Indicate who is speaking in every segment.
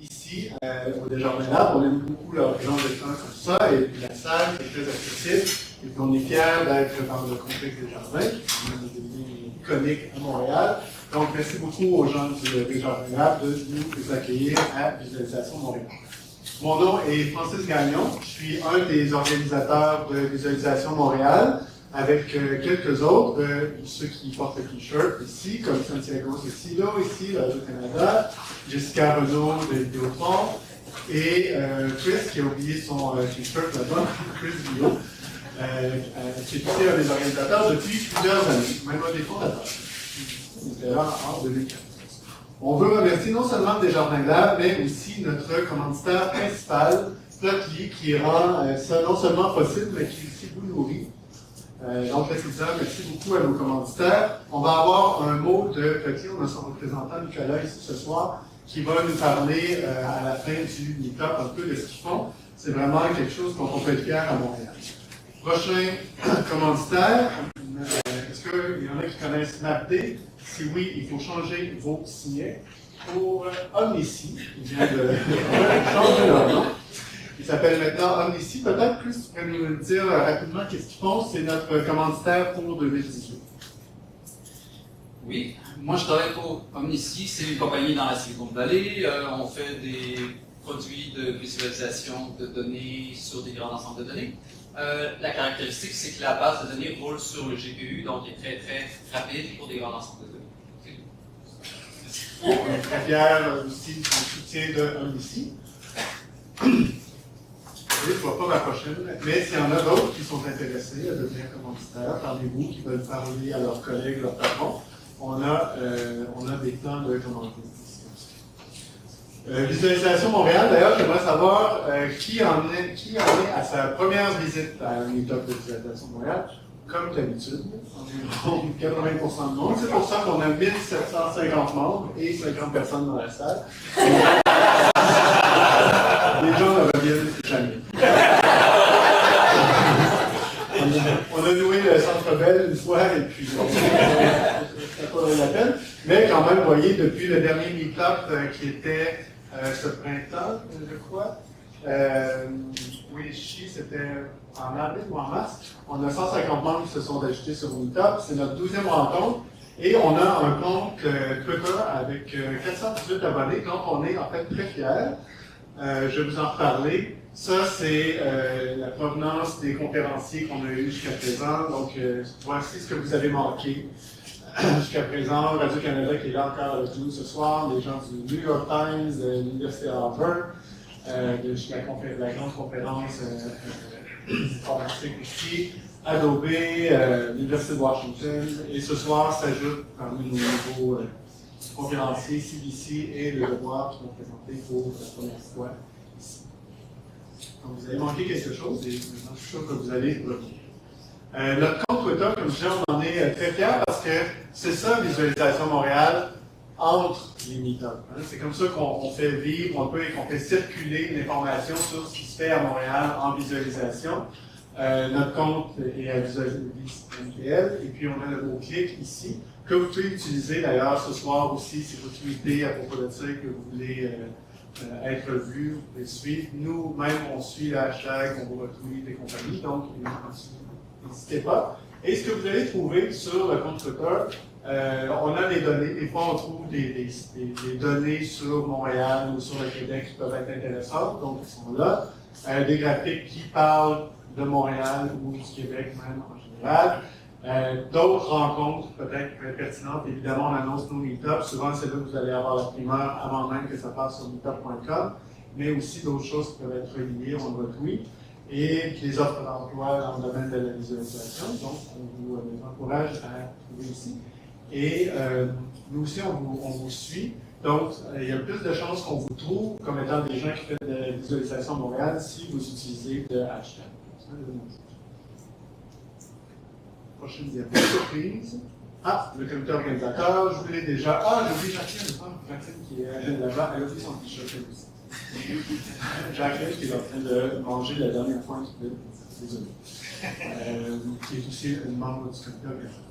Speaker 1: ici, au Desjardins Lab. On aime beaucoup leur genre de temps comme ça, et puis la salle est très accessible. Et puis on est fiers d'être dans le complexe Desjardins, qui est une des lignes iconiques à Montréal. Donc merci beaucoup aux gens du Desjardins Lab de nous accueillir à Visualisation Montréal. Mon nom est Francis Gagnon, je suis un des organisateurs de Visualisation Montréal, avec quelques autres, ceux qui portent le t-shirt ici, comme Santiago Cecilo, ici, Radio-Canada, Jessica Renaud de Vidéotron, et Chris, qui a oublié son t-shirt là-bas, Chris Guillaume, qui est aussi un des organisateurs depuis plusieurs années, même un des fondateurs. C'était là en 2015. On veut remercier non seulement Desjardins Lab, mais aussi notre commanditaire principal, Plotly, qui rend ça non seulement possible, mais qui aussi vous nourrit. Donc, merci beaucoup à nos commanditaires. On va avoir un mot de Plotly, on a son représentant Nicolas ici ce soir, qui va nous parler à la fin du meet-up un peu de ce qu'ils font. C'est vraiment quelque chose dont on peut être fier à Montréal. Prochain commanditaire, est-ce qu'il y en a qui connaissent Snapday? Si oui, il faut changer vos signets pour Omnici. Il vient de changer leur nom. Il s'appelle maintenant Omnici. Peut-être plus, tu pourrais nous dire rapidement qu'est-ce qu'ils font. C'est notre commanditaire pour 2018.
Speaker 2: Oui, moi je travaille pour Omnici. C'est une compagnie dans la Silicon Valley. On fait des produits de visualisation de données sur des grands ensembles de données. La caractéristique, c'est que la base de données roule sur le GPU, donc il est très très rapide pour des grands ensembles de données.
Speaker 1: On est très fiers aussi du soutien de Omnici. Je ne vois pas ma prochaine, mais s'il y en a d'autres qui sont intéressés à devenir commanditaires, parmi vous qui veulent parler à leurs collègues, leurs patrons, on a des temps de commanditaires. Visualisation Montréal, d'ailleurs, j'aimerais savoir qui en est à sa première visite à un meet-up de Visualisation Montréal. Comme d'habitude, environ 80% de monde. C'est pour ça qu'on a 1750 membres et 50 personnes dans la salle. Les gens ne reviennent jamais. On a loué le Centre Bell une fois et puis ça n'a pas valu la peine. Mais quand même, vous voyez, depuis le dernier meet-up qui était ce printemps, je crois, oui, c'était en avril ou en mars. On a 150 membres qui se sont ajoutés sur Meetup. C'est notre 12e rencontre. Et on a un compte Twitter avec 418 abonnés, donc on est en fait très fiers. Je vais vous en reparler. Ça, c'est la provenance des conférenciers qu'on a eus jusqu'à présent. Donc, voici ce que vous avez manqué. Jusqu'à présent, Radio-Canada qui est là encore avec nous ce soir, les gens du New York Times, de l'Université Harvard, de la grande conférence informatique ici, Adobe, l'Université de Washington, et ce soir s'ajoute parmi nos nouveaux conférenciers CBC et Le Devoir qui vont présenter pour la première fois ici. Donc vous avez manqué quelque chose et je suis sûr que vous allez revenir. Notre compte Twitter, comme je disais, on en est très fiers parce que c'est ça, Visualisation Montréal, entre les meet-ups. C'est comme ça qu'on fait vivre un peu et qu'on fait circuler l'information sur ce qui se fait à Montréal en visualisation. Notre compte est à Visualisation.pl et puis on a le mot-clic ici, que vous pouvez utiliser d'ailleurs ce soir aussi si vous tweetez à propos de ça et que vous voulez être vu, vous pouvez suivre. Nous-mêmes, on suit le hashtag, on vous retweet et compagnie, donc n'hésitez pas. Et ce que vous allez trouver sur le compte Twitter, on a des données. Des fois, on trouve des données sur Montréal ou sur le Québec qui peuvent être intéressantes, donc ils sont là. Des graphiques qui parlent de Montréal ou du Québec même en général. D'autres rencontres peut-être pertinentes. Évidemment, on annonce nos meet-ups. Souvent, c'est là que vous allez avoir la primeur avant même que ça passe sur meetup.com. Mais aussi d'autres choses qui peuvent être reliées, on le retweet. Et puis les offres d'emploi dans le domaine de la visualisation. Donc, on vous encourage à trouver ici. Et nous aussi, on vous suit. Donc, il y a plus de chances qu'on vous trouve comme étant des gens qui font de la visualisation à Montréal si vous utilisez le hashtag. Prochaine diapo surprise. Ah, le comité organisateur, je voulais déjà. Ah, j'ai oublié Jacqueline, Jacqueline qui est là-bas, elle a oublié son t-shirt aussi. Jacqueline qui est en train de manger la dernière fois qui désolé. Qui est aussi une membre du comité organisateur.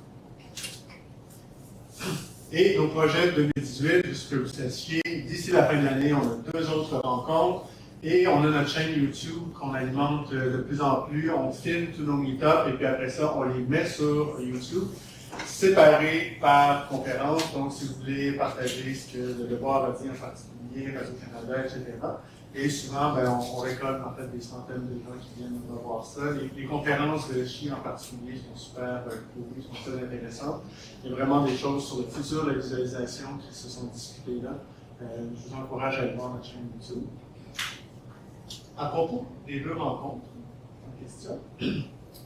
Speaker 1: Et nos projets de 2018, puisque vous sachiez, d'ici la fin de l'année, on a 2 autres rencontres et on a notre chaîne YouTube qu'on alimente de plus en plus. On filme tous nos meet-ups et puis après ça, on les met sur YouTube, séparés par conférence. Donc, si vous voulez partager ce que le Devoir a dit en particulier, Radio-Canada, etc. Et souvent, on récolte en fait des centaines de gens qui viennent voir ça. Les conférences de Chi en particulier sont super cool, sont très intéressantes. Il y a vraiment des choses sur le futur de la visualisation qui se sont discutées là. Je vous encourage à aller voir notre chaîne YouTube. À propos des 2 rencontres en question,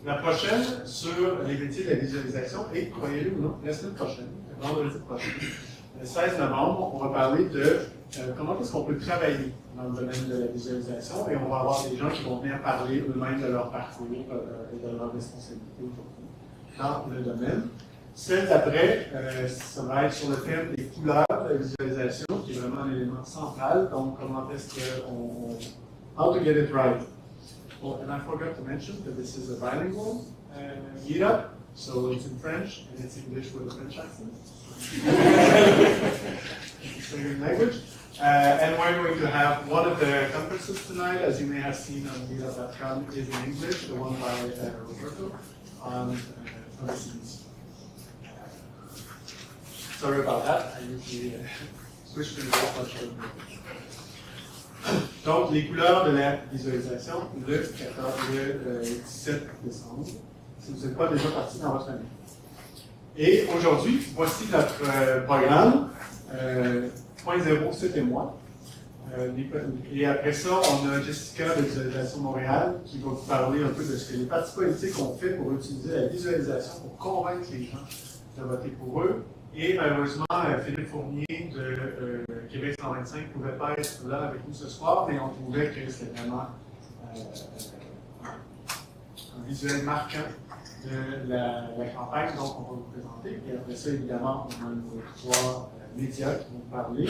Speaker 1: la prochaine sur les métiers de la visualisation est, croyez-le ou non, la semaine prochaine, vendredi prochain. Le 16 novembre, on va parler de comment est-ce qu'on peut travailler dans le domaine de la visualisation et on va avoir des gens qui vont venir parler eux-mêmes de leur parcours et de leurs responsabilités aujourd'hui dans le domaine. Celle d'après, ça va être sur le thème des couleurs de la visualisation, qui est vraiment un élément central. Donc, comment est-ce qu'on... How to get it right. Well, and I forgot to mention that this is a bilingual meetup, so it's in French and it's English with a French accent. It's a new language. And we're going to have one of the conferences tonight, as you may have seen on meetup.com, is in English, the one by Roberto on the CDC. Sorry about that, I usually switch to the much. Donc, les couleurs de la visualisation, le 17 décembre, si vous n'êtes pas déjà parti dans votre année. Et aujourd'hui, voici notre programme. Point 0, c'était moi. Et après ça, on a Jessica de Visualisation Montréal qui va vous parler un peu de ce que les partis politiques ont fait pour utiliser la visualisation pour convaincre les gens de voter pour eux. Et malheureusement, Philippe Fournier de Québec 125 ne pouvait pas être là avec nous ce soir, mais on trouvait que c'était vraiment un visuel marquant de la campagne, donc on va vous présenter. Et après ça, évidemment, on a nos 3 médias qui vont parler.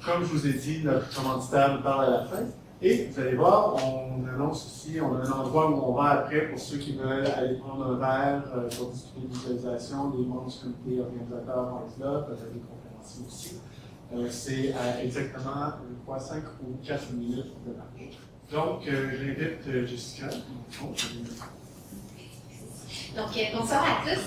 Speaker 1: Comme je vous ai dit, notre commanditaire nous parle à la fin. Et vous allez voir, on annonce aussi, on a un endroit où on va après pour ceux qui veulent aller prendre un verre pour discuter de visualisation, des membres du comité organisateur vont être là, peut-être des conférenciers aussi. C'est à exactement 5 ou 4 minutes de marche. Donc, j'invite Jessica.
Speaker 3: Donc, bonsoir à tous.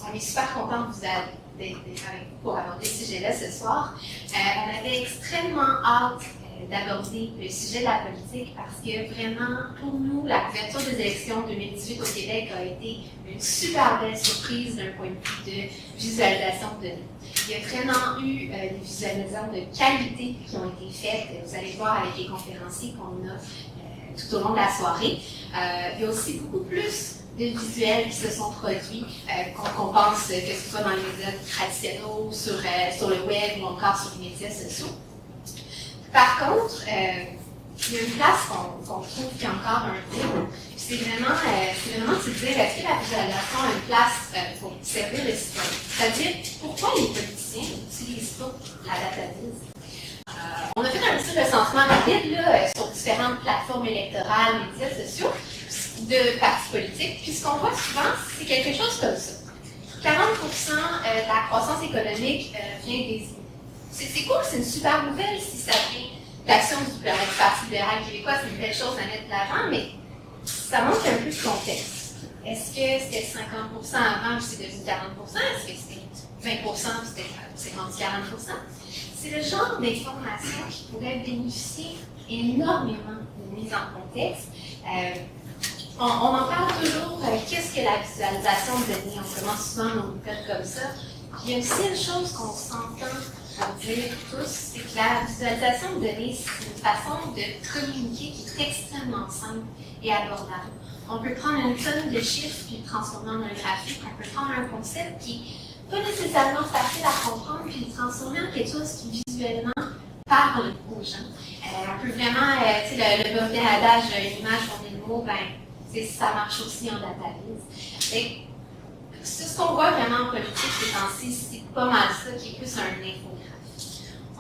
Speaker 3: On est super contents de vous d'être avec vous pour aborder ce sujet-là ce soir. On avait extrêmement hâte d'aborder le sujet de la politique parce que vraiment, pour nous, la couverture des élections 2018 au Québec a été une super belle surprise d'un point de vue de visualisation de données. Il y a vraiment eu des visualisations de qualité qui ont été faites. Vous allez voir avec les conférenciers qu'on a tout au long de la soirée. Il y a aussi beaucoup plus de visuels qui se sont produits, qu'on pense que ce soit dans les médias traditionnels, sur le web ou encore sur les médias sociaux. Par contre, il y a une place qu'on trouve qui est encore un peu. C'est vraiment de se dire est-ce que la visualisation a une place pour servir les citoyens? C'est-à-dire, pourquoi les politiciens n'utilisent pas la database? On a fait un petit recensement rapide là, sur différentes plateformes électorales, médias sociaux, de partis politiques. Puis ce qu'on voit souvent, c'est quelque chose comme ça. 40% de la croissance économique vient des... C'est cool, c'est une super nouvelle si ça vient d'action du Parti libéral québécois, c'est une belle chose à mettre de l'avant, mais ça manque un peu de contexte. Est-ce que c'était 50% avant, puis c'est devenu 40%? Est-ce que c'était 20%, puis c'est rendu 40%? C'est le genre d'information qui pourrait bénéficier énormément de mise en contexte. On en parle toujours, qu'est-ce que la visualisation de données? On commence souvent nos méthodes comme ça. Il y a aussi une chose qu'on s'entend à dire tous, c'est que la visualisation de données, c'est une façon de communiquer qui est extrêmement simple et abordable. On peut prendre une tonne de chiffres puis le transformer en un graphique. On peut prendre un concept qui n'est pas nécessairement facile à comprendre puis le transformer en quelque chose qui visuellement parle aux gens. On peut vraiment, tu sais, le mauvais adage, une image pour des mots, ça marche aussi en database. C'est ce qu'on voit vraiment en politique ces temps-ci, c'est pas mal ça qui est plus un infographe.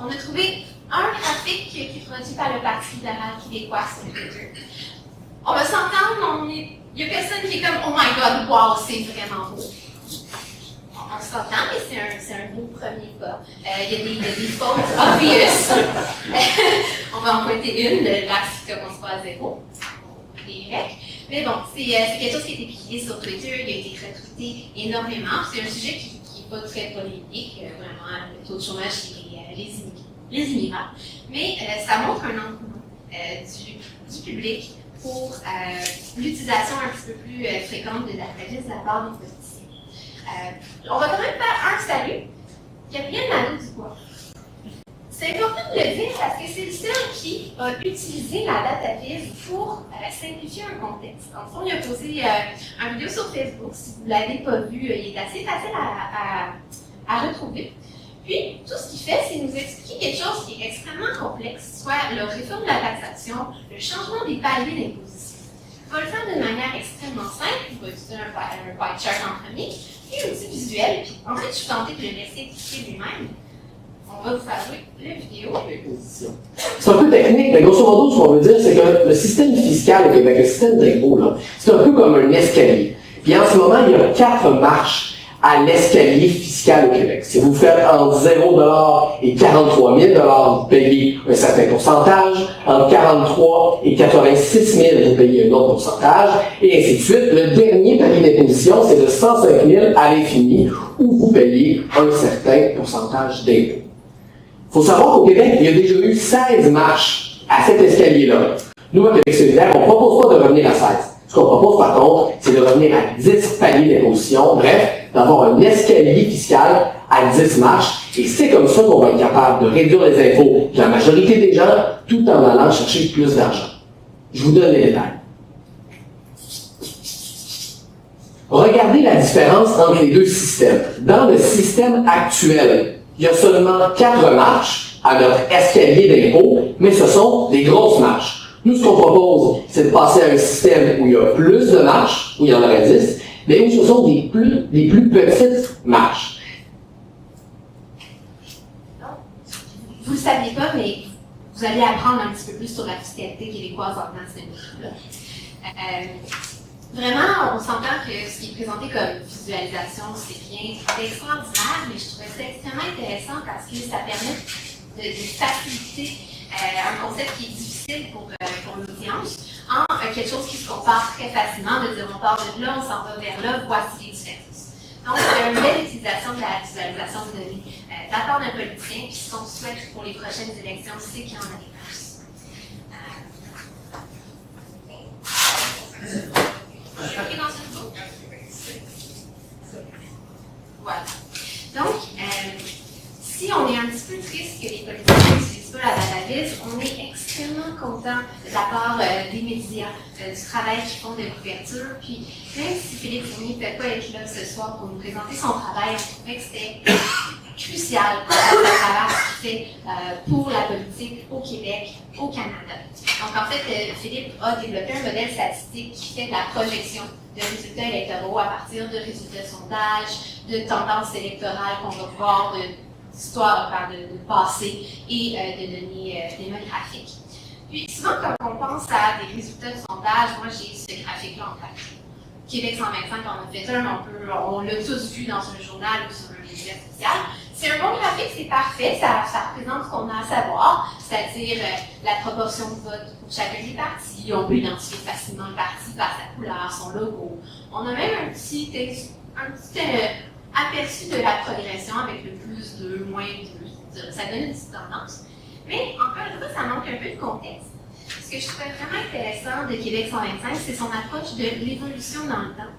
Speaker 3: On a trouvé un graphique qui est produit par le Parti libéral québécois sur Twitter. On va s'entendre, il n'y a personne qui est comme « Oh my God, wow, c'est vraiment beau ». on s'entend, mais c'est un beau premier pas. Il y a des fautes obvious. On va en pointer une, l'axe qui commence pas à 0. Des Y. Mais bon, c'est quelque chose qui a été publié sur Twitter, il a été retweeté énormément. C'est un sujet qui n'est pas très polémique, vraiment, le taux de chômage chez les immigrants. Mais ça montre un engouement du public pour l'utilisation un petit peu plus fréquente de la police de la part des politiciens. On va quand même faire un salut. Gabriel Nadeau-Dubois. C'est important de le dire parce que c'est le seul qui a utilisé la database pour simplifier un contexte. En fond, il a posé une vidéo sur Facebook. Si vous ne l'avez pas vu, il est assez facile à retrouver. Puis, tout ce qu'il fait, c'est nous expliquer quelque chose qui est extrêmement complexe, soit la réforme de la taxation, le changement des paliers d'imposition. Il va le faire d'une manière extrêmement simple. Il va utiliser un pie chart en premier, puis un outil visuel. Puis, en fait, je suis tentée de le laisser expliquer lui-même. On va vous faire jouer la vidéo.
Speaker 4: C'est un peu technique, mais grosso modo, ce qu'on veut dire, c'est que le système fiscal au Québec, le système d'impôt, c'est un peu comme un escalier. Puis en ce moment, il y a 4 marches à l'escalier fiscal au Québec. Si vous faites entre 0$ et 43 000 $, vous payez un certain pourcentage. Entre 43 et 86 000, vous payez un autre pourcentage. Et ainsi de suite. Le dernier palier d'imposition, c'est de 105 000 à l'infini, où vous payez un certain pourcentage d'impôt. Il faut savoir qu'au Québec, il y a déjà eu 16 marches à cet escalier-là. Nous, à Québec solidaire, on ne propose pas de revenir à 16. Ce qu'on propose, par contre, c'est de revenir à 10 paliers d'imposition. Bref, d'avoir un escalier fiscal à 10 marches. Et c'est comme ça qu'on va être capable de réduire les impôts de la majorité des gens, tout en allant chercher plus d'argent. Je vous donne les détails. Regardez la différence entre les deux systèmes. Dans le système actuel, il y a seulement 4 marches à notre escalier d'impôt, mais ce sont des grosses marches. Nous, ce qu'on propose, c'est de passer à un système où il y a plus de marches, où il y en aurait 10, mais où ce sont des plus petites marches.
Speaker 3: Vous ne le saviez pas, mais vous allez apprendre un petit peu plus sur la fiscalité québécoise en dans ce livre-là. Vraiment, on s'entend que ce qui est présenté comme visualisation, c'est rien d'extraordinaire, mais je trouvais ça extrêmement intéressant parce que ça permet de faciliter un concept qui est difficile pour l'audience en quelque chose qui se compare très facilement, de dire on part de là, on s'en va vers là, voici les différences. Donc, une belle utilisation de la visualisation de données de la part d'un politicien, puis ce qu'on souhaite pour les prochaines élections, c'est qu'il y en a des plus. Voilà. Donc, si on est un petit peu triste que les politiciens n'utilisent pas la database, on est extrêmement content de la part des médias, du travail qu'ils font de couverture. Puis, même si Philippe Fournier ne peut pas être là ce soir pour nous présenter son travail, on trouvait que c'était crucial pour le travail qu'il fait pour la politique au Québec, au Canada. Donc, en fait, Philippe a développé un modèle statistique qui fait de la projection de résultats électoraux à partir de résultats de sondage, de tendances électorales qu'on va voir, d'histoire de passé et de données démographiques. Puis, souvent, quand on pense à des résultats de sondage, moi, j'ai ce graphique-là en tête. Québec 125, on a fait on l'a tous vu dans un journal ou sur un média social. C'est un bon graphique, c'est parfait, ça représente ce qu'on a à savoir, c'est-à-dire la proportion de vote pour chacun des partis. On peut identifier facilement le parti par sa couleur, son logo. On a même un petit aperçu de la progression avec le plus 2, moins 2. Ça donne une petite tendance. Mais encore une fois, ça manque un peu de contexte. Ce que je trouvais vraiment intéressant de Québec 125, c'est son approche de l'évolution dans le temps.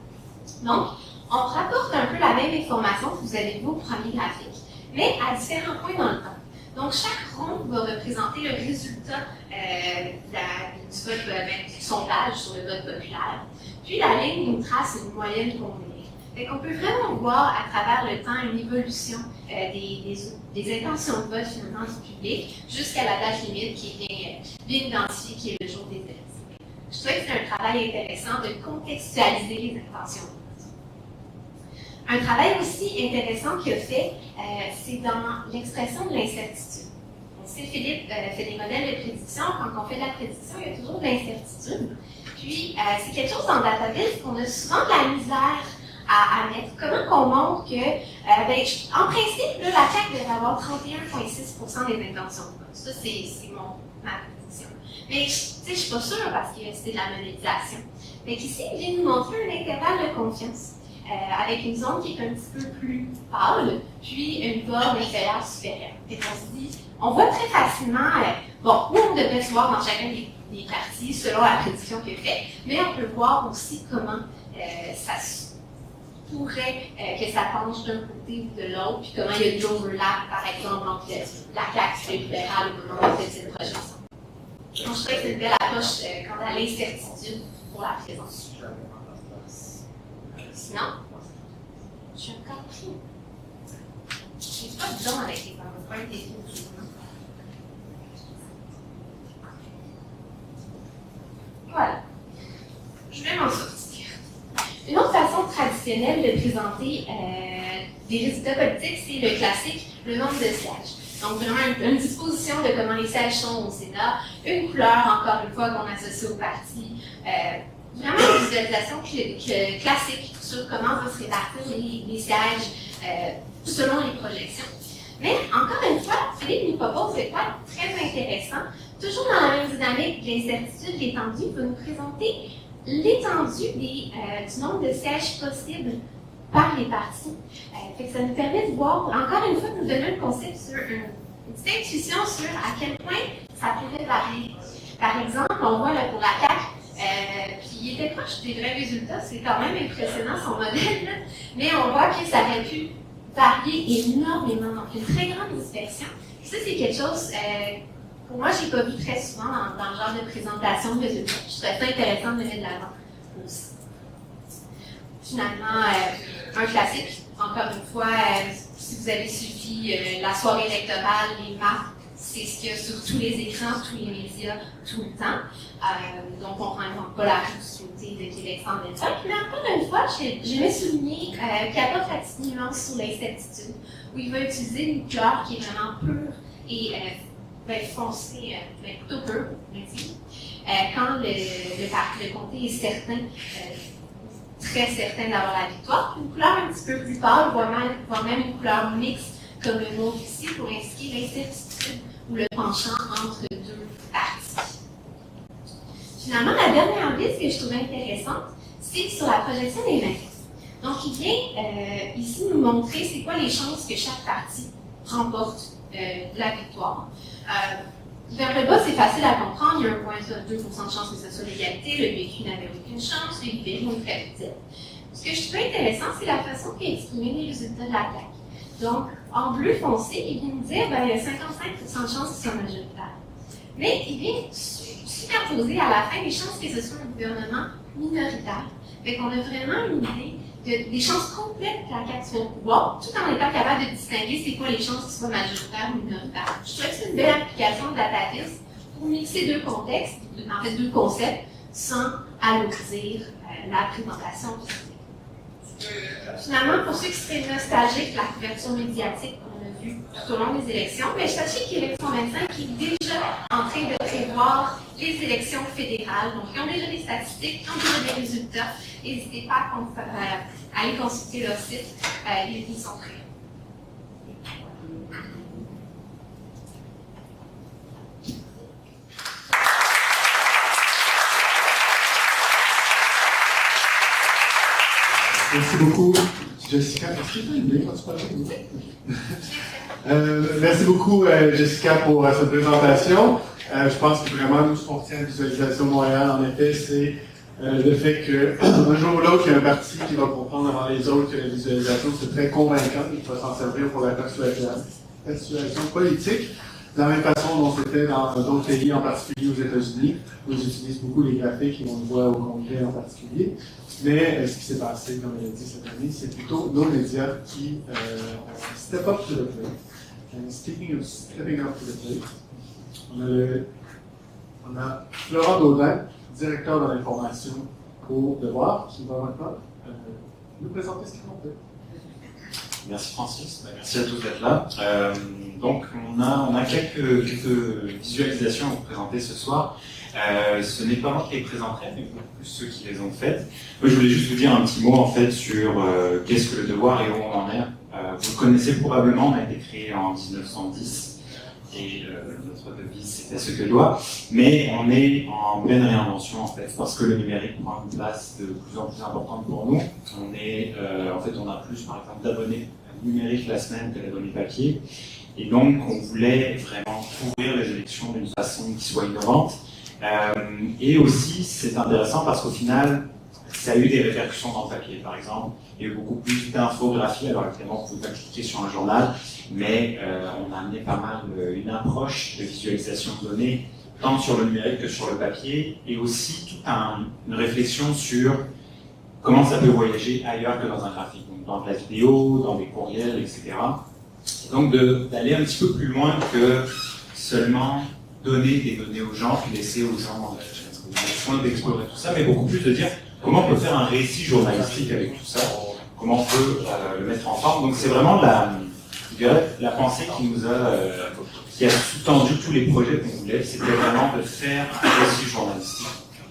Speaker 3: Donc, on rapporte un peu la même information que vous avez vu au premier graphique, mais à différents points dans le temps. Donc, chaque ronde va représenter le résultat du vote, du sondage sur le vote populaire. Puis, la ligne nous trace une moyenne combinée. Fait qu'on peut vraiment voir à travers le temps une évolution des intentions de vote finalement du public jusqu'à la date limite qui est bien identifiée, qui est le jour des élections. Je trouvais que c'est un travail intéressant de contextualiser les intentions de vote. Un travail aussi intéressant qu'il a fait, c'est dans l'expression de l'incertitude. On sait, Philippe fait des modèles de prédiction. Quand on fait de la prédiction, il y a toujours de l'incertitude. Puis, c'est quelque chose dans le database qu'on a souvent de la misère à mettre. Comment qu'on montre que, en principe, là, la CAQ devrait avoir 31,6% des intentions de vote. Ça, c'est ma position. Mais je suis pas sûre parce que c'est de la modélisation. Fait qu'ici, il vient nous montrer un intervalle de confiance avec une zone qui est un petit peu plus pâle, puis une borne inférieure supérieure. Fait qu'on se dit, on voit très facilement où on devrait se voir dans chacun des parties selon la prédiction qu'il fait, mais on peut voir aussi comment ça pourrait que ça penche d'un côté ou de l'autre, puis comment il y a de l'overlap, par exemple, entre la CAQ libérale au moment de cette projection. Donc, je trouvais que c'est une belle approche quant à l'incertitude pour la présence. Sinon, je suis encore pris. Je n'ai pas de don avec les PowerPoint et tout. Voilà. Je vais m'en sortir. Une autre façon traditionnelle de présenter des résultats politiques, c'est le classique, le nombre de sièges. Donc, vraiment une disposition de comment les sièges sont au Sénat, une couleur, encore une fois, qu'on associe au parti. Vraiment une visualisation classique sur comment va se répartir les sièges selon les projections. Mais, encore une fois, Philippe nous propose de quoi très intéressant. Toujours dans la même dynamique de l'incertitude, l'étendue, il va nous présenter l'étendue du nombre de sièges possibles par les partis. Fait que ça nous permet de voir, encore une fois, de nous donner un concept sur une petite intuition sur à quel point ça pourrait varier. Par exemple, on voit là, pour la CAQ, puis il était proche des vrais résultats, c'est quand même impressionnant son modèle, là, mais on voit que ça aurait pu varier énormément, donc une très grande dispersion. Ça, c'est quelque chose, pour moi, je n'ai pas vu très souvent dans le genre de présentation de résultats. Je trouvais ça intéressant de le mettre de l'avant aussi. Finalement, un classique, encore une fois, si vous avez suivi la soirée électorale, les maps, c'est ce qu'il y a sur tous les écrans, tous les médias, tout le temps. Donc, on ne prend pas la responsabilité de Québec sans l'époque. Mais encore une fois, j'aimais souligner qu'il apporte la petite nuance sur l'incertitude, où il va utiliser une couleur qui est vraiment pure et foncée, plutôt pure, quand le comté est certain, très certain d'avoir la victoire. Une couleur un petit peu plus pâle, voire même une couleur mixte, comme le montre ici, pour indiquer l'incertitude ou le penchant entre deux parties. Finalement, la dernière liste que je trouvais intéressante, c'est sur la projection des maîtresses. Donc, il vient ici nous montrer c'est quoi les chances que chaque parti remporte la victoire. Vers le bas, c'est facile à comprendre. Il y a 1,2% de chance que ce soit l'égalité. Le PQ n'avait aucune chance. Le libéraux une très petite. Ce que je trouve intéressant, c'est la façon qu'il a exprimé les résultats de la CAQ. Donc, en bleu foncé, il vient nous dire il y a 55% de chances qu'il soit majoritaire. Mais il vient superposer à la fin les chances que ce soit un gouvernement minoritaire. Fait qu'on a vraiment une idée des chances complètes que la CAQ soit au pouvoir, tout en étant capable de distinguer c'est quoi les chances qu'ils soient majoritaires ou minoritaires. Je trouve que c'est une belle application de DataVis pour mixer deux contextes, en fait deux concepts, sans alourdir la présentation. Finalement, pour ceux qui seraient nostalgiques de la couverture médiatique qu'on a vue tout au long des élections, sachez qu'Élection 25 est déjà en train de prévoir les élections fédérales. Donc, ils ont déjà des statistiques, ils ont déjà des résultats. N'hésitez pas à aller consulter leur site. Les liens sont prêts.
Speaker 1: Merci beaucoup, Jessica. Est-ce que tu as une idée quand tu parlais? Merci beaucoup, Jessica, pour cette présentation. Je pense que vraiment, nous, ce qu'on retient à Visualisation Montréal, en effet, c'est le fait qu'un jour ou l'autre, il y a un parti qui va comprendre avant les autres que la visualisation, c'est très convaincant et qu'il va s'en servir pour la persuasion politique. De la même façon dont c'était dans d'autres pays, en particulier aux États-Unis, où ils utilisent beaucoup les graphiques et on le voit au Congrès en particulier. Mais ce qui s'est passé, comme elle a dit cette année, c'est plutôt nos médias qui step up to the plate. And speaking of stepping up to the plate, on a Florent Baudin, directeur de l'information au Devoir, qui va maintenant nous présenter ce qu'il fait.
Speaker 5: Merci Francis, merci à tous d'être là. Donc on a quelques visualisations à vous présenter ce soir. Ce n'est pas moi qui les présenterai, mais beaucoup plus ceux qui les ont faites. Moi je voulais juste vous dire un petit mot en fait sur qu'est-ce que le devoir et où on en est. Vous le connaissez probablement, on a été créé en 1910 et notre devise c'était ce que doit, mais on est en pleine réinvention en fait parce que le numérique prend une place de plus en plus importante pour nous. On est, en fait on a plus par exemple d'abonnés numériques la semaine que d'abonnés papier et donc on voulait vraiment couvrir les élections d'une façon qui soit innovante et aussi c'est intéressant parce qu'au final ça a eu des répercussions dans le papier. Par exemple, il y a eu beaucoup plus d'infographie. Alors évidemment, vous pouvez pas cliquer sur un journal, mais on a amené pas mal une approche de visualisation de données, tant sur le numérique que sur le papier, et aussi toute une réflexion sur comment ça peut voyager ailleurs que dans un graphique, donc dans de la vidéo, dans des courriels, etc. Et donc d'aller un petit peu plus loin que seulement donner des données aux gens, puis laisser aux gens le soin d'explorer tout ça, mais beaucoup plus de dire comment on peut faire un récit journalistique avec tout ça, comment on peut le mettre en forme. Donc c'est vraiment la pensée qui a sous-tendu tous les projets qu'on voulait, c'était vraiment de faire un récit journalistique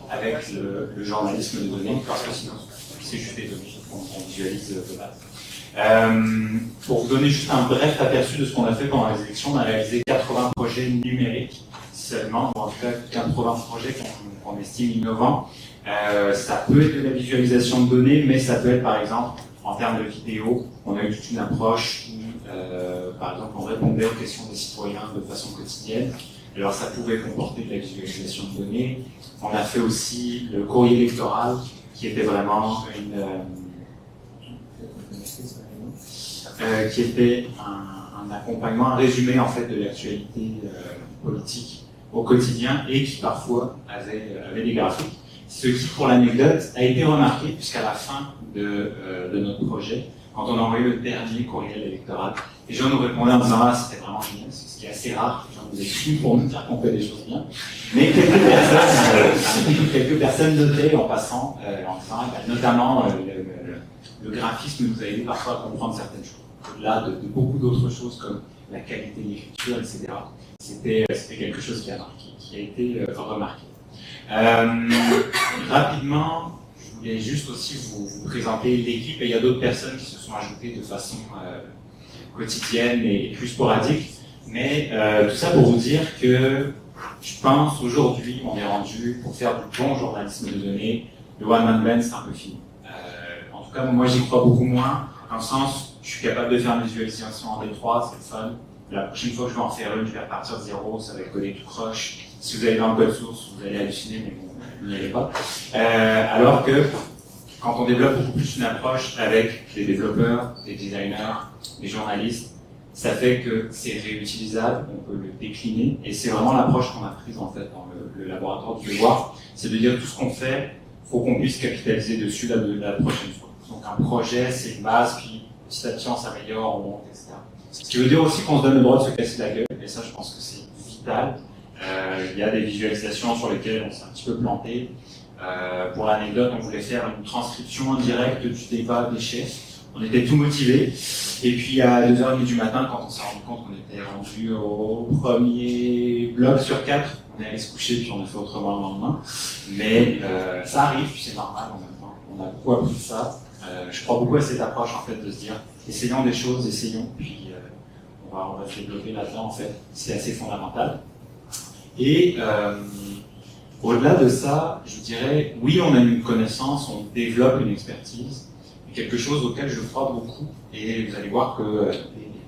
Speaker 5: avec le journalisme de données, parce que sinon c'est juste des données qu'on visualise de base. Pour vous donner juste un bref aperçu de ce qu'on a fait pendant les élections, on a réalisé 80 projets numériques seulement, ou en tout cas 80 projets qu'on estime innovants. Ça peut être de la visualisation de données, mais ça peut être par exemple en termes de vidéo, on a eu toute une approche où par exemple on répondait aux questions des citoyens de façon quotidienne. Alors ça pouvait comporter de la visualisation de données. On a fait aussi le courrier électoral qui était vraiment qui était un accompagnement, un résumé en fait de l'actualité politique au quotidien et qui parfois avait des graphiques. Ce qui, pour l'anecdote, a été remarqué puisqu'à la fin de notre projet, quand on a envoyé le dernier courriel électoral, les gens nous répondaient en disant « Ah, c'était vraiment génial », ce qui est assez rare, les gens nous écrivent pour nous dire qu'on fait des choses bien. Mais quelques personnes notaient en passant, en disant notamment le graphisme nous a aidé parfois à comprendre certaines choses. Au-delà de beaucoup d'autres choses comme la qualité de l'écriture, etc. C'était quelque chose qui a été remarqué. Rapidement, je voulais juste aussi vous présenter l'équipe et il y a d'autres personnes qui se sont ajoutées de façon quotidienne et plus sporadique. Mais tout ça pour vous dire que je pense aujourd'hui on est rendu pour faire du bon journalisme de données. Le one man band c'est un peu fini. En tout cas moi j'y crois beaucoup moins. Dans le sens, je suis capable de faire une visualisation en D3, c'est le fun. La prochaine fois que je vais en faire une, je vais repartir de zéro, ça va être codé tout croche. Si vous allez dans le code source, vous allez halluciner, mais bon, vous n'y allez pas. Alors que quand on développe beaucoup plus une approche avec des développeurs, des designers, des journalistes, ça fait que c'est réutilisable, on peut le décliner, et c'est vraiment l'approche qu'on a prise en fait dans le laboratoire du devoir, c'est de dire tout ce qu'on fait, il faut qu'on puisse capitaliser dessus la prochaine fois. Donc un projet, c'est une base, puis petit à petit on s'améliore, on monte, etc. Ce qui veut dire aussi qu'on se donne le droit de se casser la gueule, et ça je pense que c'est vital. Il y a des visualisations sur lesquelles on s'est un petit peu planté. Pour l'anecdote, on voulait faire une transcription en direct du débat des chefs. On était tout motivés. Et puis à 2h30 du matin, quand on s'est rendu compte qu'on était rendu au premier bloc sur 4, on est allé se coucher puis on a fait autrement le lendemain. Mais ça arrive, puis c'est normal en même temps. On a beaucoup appris ça. Je crois beaucoup à cette approche en fait de se dire essayons des choses, essayons, puis on va se développer là-dedans en fait. C'est assez fondamental. Et au-delà de ça, je dirais, oui, on a une connaissance, on développe une expertise, mais quelque chose auquel je crois beaucoup, et vous allez voir que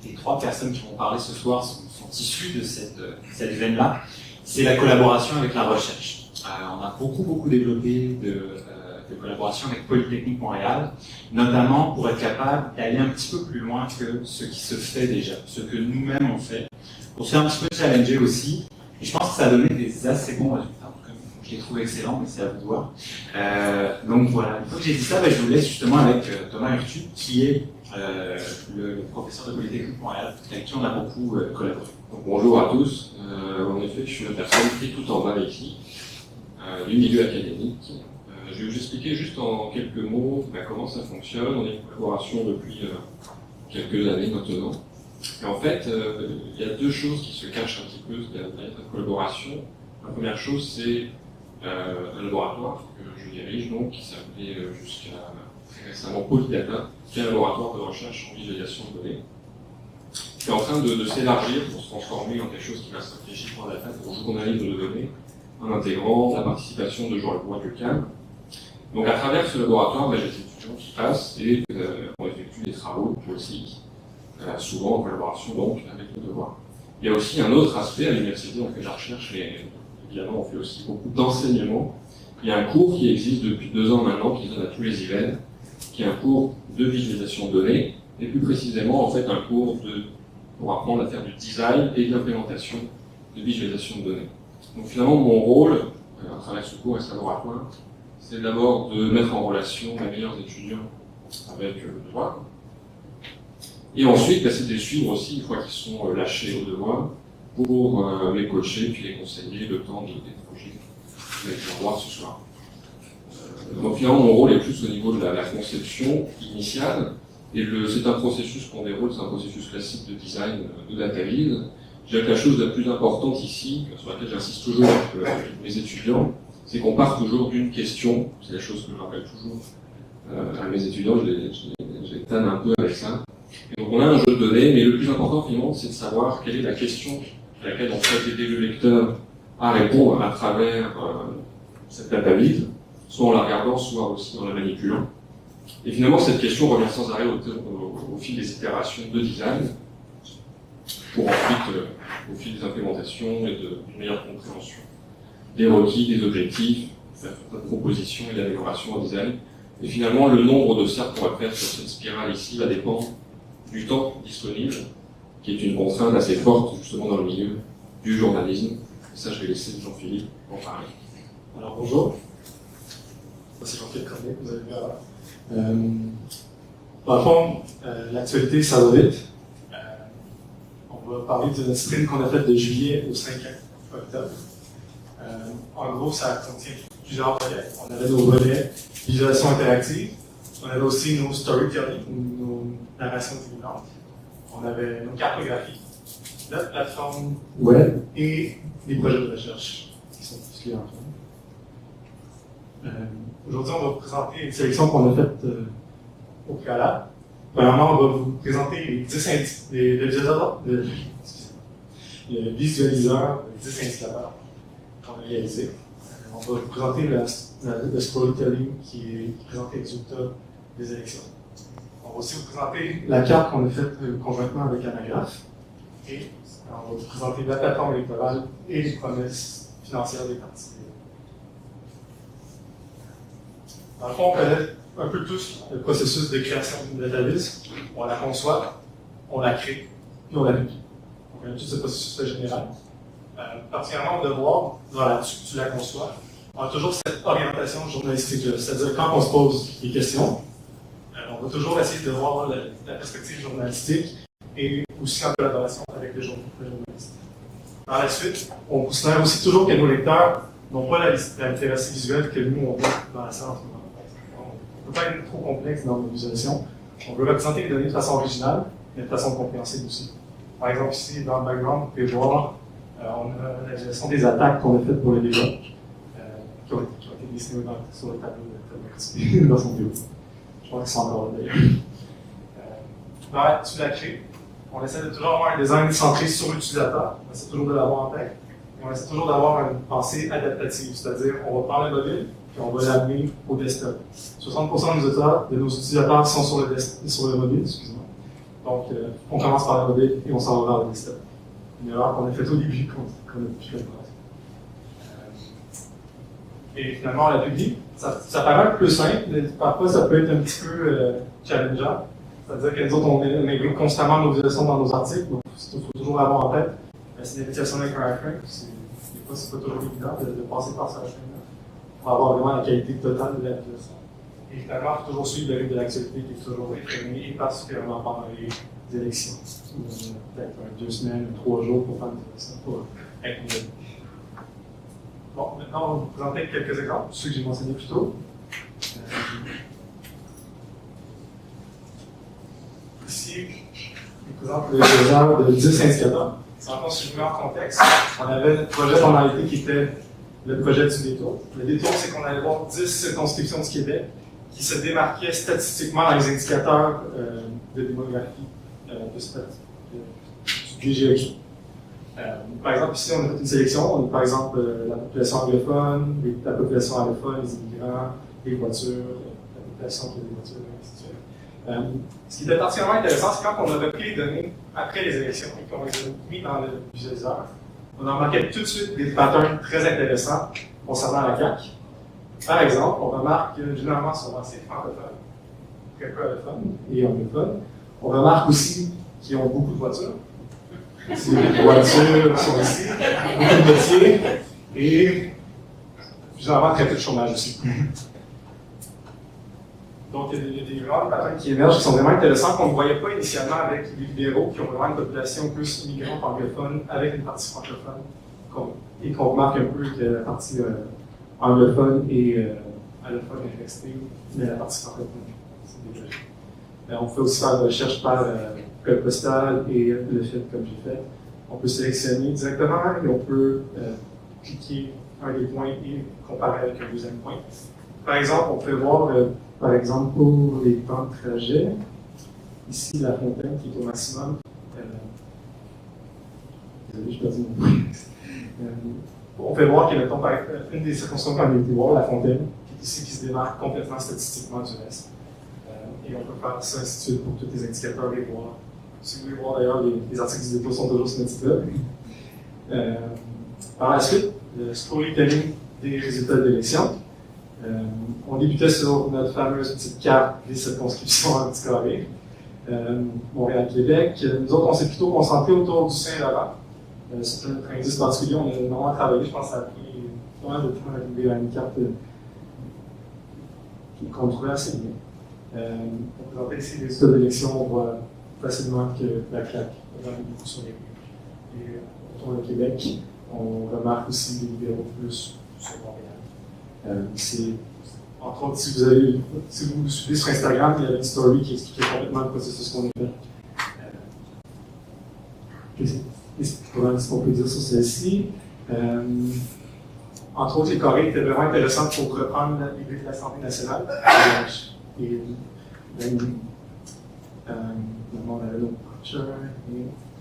Speaker 5: les 3 personnes qui vont parler ce soir sont issues de cette veine-là, c'est la collaboration avec la recherche. On a beaucoup développé de collaboration avec Polytechnique Montréal, notamment pour être capable d'aller un petit peu plus loin que ce qui se fait déjà, ce que nous-mêmes on fait, pour se faire un petit peu challenger aussi. Et je pense que ça a donné des assez bons résultats. Je les trouve excellents, mais c'est à vous de voir. Donc voilà, une fois que j'ai dit ça, je vous laisse justement avec Thomas Hurtu, qui est le professeur de Polytechnique Montréal, avec qui on a beaucoup collaboré.
Speaker 6: Donc, bonjour à tous. En effet, je suis une personne qui est tout en bas ici, du milieu académique. Je vais vous expliquer juste en quelques mots comment ça fonctionne. On est en collaboration depuis quelques années maintenant. Et en fait, il y a deux choses qui se cachent un petit peu derrière cette collaboration. La première chose, c'est un laboratoire que je dirige, donc, qui s'appelait jusqu'à très récemment Polydata, qui est un laboratoire de recherche en visualisation de données, qui est en train de s'élargir pour se transformer en quelque chose qui va stratégiquement adapter au journalisme de données, en intégrant la participation de Jean-Luc Bois-Ducal. Donc à travers ce laboratoire, j'ai des étudiants qui passent et on effectue des travaux aussi, souvent en collaboration donc avec le devoir. Il y a aussi un autre aspect à l'université, on fait de la recherche et évidemment on fait aussi beaucoup d'enseignement. Il y a un cours qui existe depuis 2 ans maintenant, qui se donne à tous les hivers, qui est un cours de visualisation de données, et plus précisément en fait un cours pour apprendre à faire du design et de l'implémentation de visualisation de données. Donc finalement mon rôle, à travers ce cours et ce laboratoire, c'est d'abord de mettre en relation les meilleurs étudiants avec le devoir, et ensuite c'est de les suivre aussi une fois qu'ils sont lâchés au devoir, pour les coacher puis les conseiller le temps des projets avec le devoir ce soir. Donc finalement mon rôle est plus au niveau de la conception initiale, et c'est un processus qu'on déroule, c'est un processus classique de design de data viz. Je dirais que la chose la plus importante ici, sur laquelle j'insiste toujours avec mes étudiants, c'est qu'on part toujours d'une question. C'est la chose que je rappelle toujours à mes étudiants, je les tanne un peu avec ça. Et donc on a un jeu de données, mais le plus important finalement, c'est de savoir quelle est la question à laquelle on peut aider le lecteur à répondre à travers cette data viz, soit en la regardant, soit aussi en la manipulant. Et finalement, cette question revient sans arrêt au fil des itérations de design, pour ensuite, au fil des implémentations et d'une meilleure compréhension des requis, des objectifs, faire de propositions et d'amélioration au design. Et finalement, le nombre de cercles qu'on va faire sur cette spirale ici va dépendre du temps disponible, qui est une contrainte assez forte justement dans le milieu du journalisme. Et ça, je vais laisser Jean-Philippe en parler.
Speaker 7: Alors bonjour, moi c'est Jean-Philippe Cornet, vous avez vu avant. Dans le fond, l'actualité ça va vite. On va parler d'une sprint qu'on a faite de juillet au 5 octobre. En gros, ça contient plusieurs volets. On avait nos volets visualisation interactive, on avait aussi nos storytelling, nos narrations intelligentes, on avait nos cartographies, notre plateforme web et les projets de recherche qui sont tous liés ensemble. Aujourd'hui, on va vous présenter une sélection qu'on a faite au préalable. Premièrement, on va vous présenter les 10 le visualiseur, les 10 indicateurs qu'on a réalisés. On va vous présenter le storytelling qui présente les résultats des élections. On va aussi vous présenter la carte qu'on a faite conjointement avec Anagraph. Et on va vous présenter la plateforme électorale et les promesses financières des partis. Dans le fond, on connaît un peu tous le processus de création d'une database. On la conçoit, on la crée, puis on la publie. On connaît tout ce processus général. Particulièrement, de voir, dans là-dessus, tu la conçois, on a toujours cette orientation journalistique-là. C'est-à-dire, quand on se pose des questions, on va toujours essayer de voir la perspective journalistique et aussi en collaboration avec les journalistes. Par la suite, on considère aussi toujours que nos lecteurs n'ont pas la littératie visuelle que nous, on voit dans la salle en ce moment. On ne peut pas être trop complexe dans nos visualisations. On veut représenter les données de façon originale, mais de façon compréhensible aussi. Par exemple, ici, dans le background, vous pouvez voir, on a la visualisation des attaques qu'on a faites pour les dégâts, qui ont été dessinées sur le tableau de Thomas dans son bureau. Je crois qu'ils sont encore là d'ailleurs. Tu la crées. On essaie de toujours avoir un design centré sur l'utilisateur. On essaie toujours de l'avoir en tête. Et on essaie toujours d'avoir une pensée adaptative, c'est-à-dire on va prendre le mobile et on va l'amener au desktop. 60% de nos utilisateurs sont sur le mobile, excusez-moi. Donc, on commence par le mobile et on s'en va vers le desktop. Une erreur qu'on a faite au début, qu'on a pu faire. Et finalement, on la publie. Ça paraît un peu simple, mais parfois ça peut être un petit peu challengeant. C'est-à-dire que nous autres, on évalue constamment nos visualisations dans nos articles, donc il faut toujours avoir en tête. C'est une vérification avec un iframe, des fois c'est pas toujours évident de passer par ce iframe-là pour avoir vraiment la qualité totale de la visualisation. Et finalement, il faut toujours suivre le rythme de l'actualité qui est toujours effréné, et particulièrement pendant les élections. Peut-être 2 semaines, 3 jours pour faire une visualisation, pour être mieux. Bon, maintenant, on va vous présenter quelques exemples, ceux que j'ai mentionnés plus tôt. Ici, exemple les heures de 10 indicateurs. Dans le fond, si je vous mets en contexte, on avait notre projet de formalité qui était le projet du détour. Le détour, c'est qu'on allait voir 10 circonscriptions du Québec qui se démarquaient statistiquement dans les indicateurs de démographie du DGEQ. Par exemple, ici, on a fait une sélection. On a par exemple la population anglophone, la population allophone, les immigrants, les voitures, la population qui a des voitures, et ainsi de suite. Ce qui était particulièrement intéressant, c'est quand on a repris les données après les élections et qu'on les a mis dans le visualiseur, on a remarqué tout de suite des patterns très intéressants concernant la CAQ. Par exemple, on remarque que généralement, sont assez francophones, très peu allophones et anglophones. On remarque aussi qu'ils ont beaucoup de voitures. Les voitures sont ici, beaucoup de métiers et généralement très peu de chômage aussi. Donc, il y a des grands patterns qui émergent qui sont vraiment intéressants, qu'on ne voyait pas initialement avec les libéraux, qui ont vraiment une population plus immigrante anglophone, avec une partie francophone, et qu'on remarque un peu que la partie anglophone et allophone est restée, mais la partie francophone, c'est dégagé. On peut aussi faire des recherches par code postal et le fait comme j'ai fait. On peut sélectionner directement et on peut cliquer un des points et comparer avec un deuxième point. Par exemple, on peut voir, par exemple, pour les temps de trajet, ici la fontaine qui est au maximum. Désolé, je perds mon point. On peut voir que, mettons, par une des circonstances qu'on a été voir, la fontaine, qui est ici, qui se démarque complètement statistiquement du reste. Et on peut faire ça ainsi de suite pour tous les indicateurs et voir. Si vous voulez voir d'ailleurs, les articles du dépôt sont toujours sur notre site web. Par la suite, le storytelling des résultats de l'élection. On débutait sur notre fameuse petite carte des circonscriptions en petit carré. Montréal-Québec. Nous autres, on s'est plutôt concentré autour du Saint-Laurent. C'est un indice particulier, on a vraiment travaillé, je pense que ça a pris pas mal de temps d'arriver à une carte qu'on trouvait assez bien. On présentait ici les résultats d'élection, on voit facilement que la claque va beaucoup sur les rues. Et autour de Québec, on remarque aussi des libéraux plus sur Montréal. Entre autres, si vous suivez sur Instagram, il y a une story qui expliquait complètement le processus qu'on a fait. Qu'est-ce qu'on peut dire sur celle-ci? Entre autres, les carrés étaient vraiment intéressants pour reprendre l'idée de l'Assemblée nationale.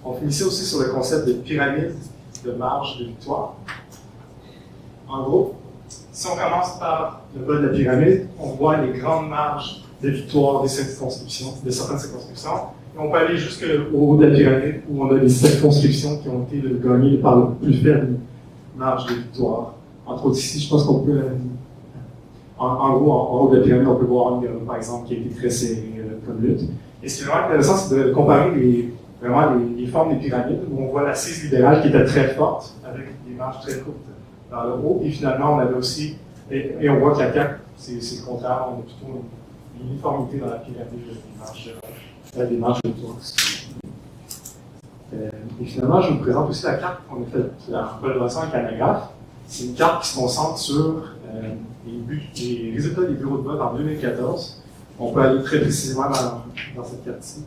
Speaker 7: On finissait aussi sur le concept de pyramide de marge de victoire. En gros, si on commence par le bas de la pyramide, on voit les grandes marges de victoire des circonscriptions, de certaines circonscriptions. Et on peut aller jusqu'au haut de la pyramide où on a des circonscriptions qui ont été gagnées par le plus faible marge de victoire. Entre autres, ici, je pense qu'on peut. En gros, en haut de la pyramide, on peut voir une, par exemple, qui a été très serrée comme lutte. Et ce qui est vraiment intéressant, c'est de comparer les formes des pyramides où on voit l'assise libérale qui était très forte, avec des marges très courtes dans le haut. Et finalement, on avait aussi. Et on voit que la CAQ, c'est le contraire, on a plutôt une uniformité dans la pyramide des marges de tour. Et finalement, je vous présente aussi la carte qu'on a faite en collaboration avec Anagraph. C'est une carte qui se concentre sur les résultats des bureaux de vote en 2014. On peut aller très précisément dans cette carte-ci.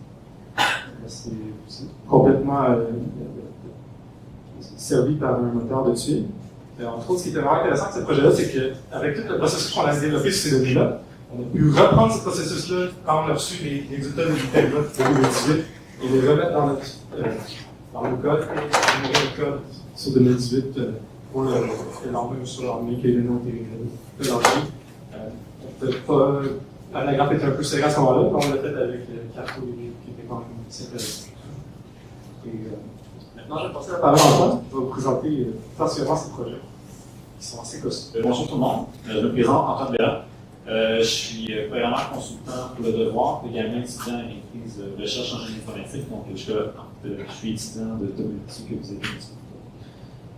Speaker 7: C'est complètement servi par un moteur de tuiles. Entre autres, ce qui était vraiment intéressant avec ce projet-là, c'est qu'avec tout le processus qu'on a développé sur ces données-là, on a pu reprendre ce processus-là quand on a reçu les résultats des bulletins de vote de 2018 et les remettre dans le code et améliorer le code sur 2018 pour le lendemain ou sur le lendemain que les noms étaient lancés. L'anagramme était un peu serré à ce moment-là, mais on l'a fait avec Carrefour qui était quand même sympathique. Maintenant, je vais passer la parole à Antoine qui va vous présenter particulièrement ces projets qui sont assez costauds.
Speaker 8: Bonjour tout le monde, je me présente Antoine Bella. Je suis premièrement consultant pour le devoir, également étudiant à maîtrise de recherche en génie informatique, donc je suis étudiant de Tomodachi que vous avez dit.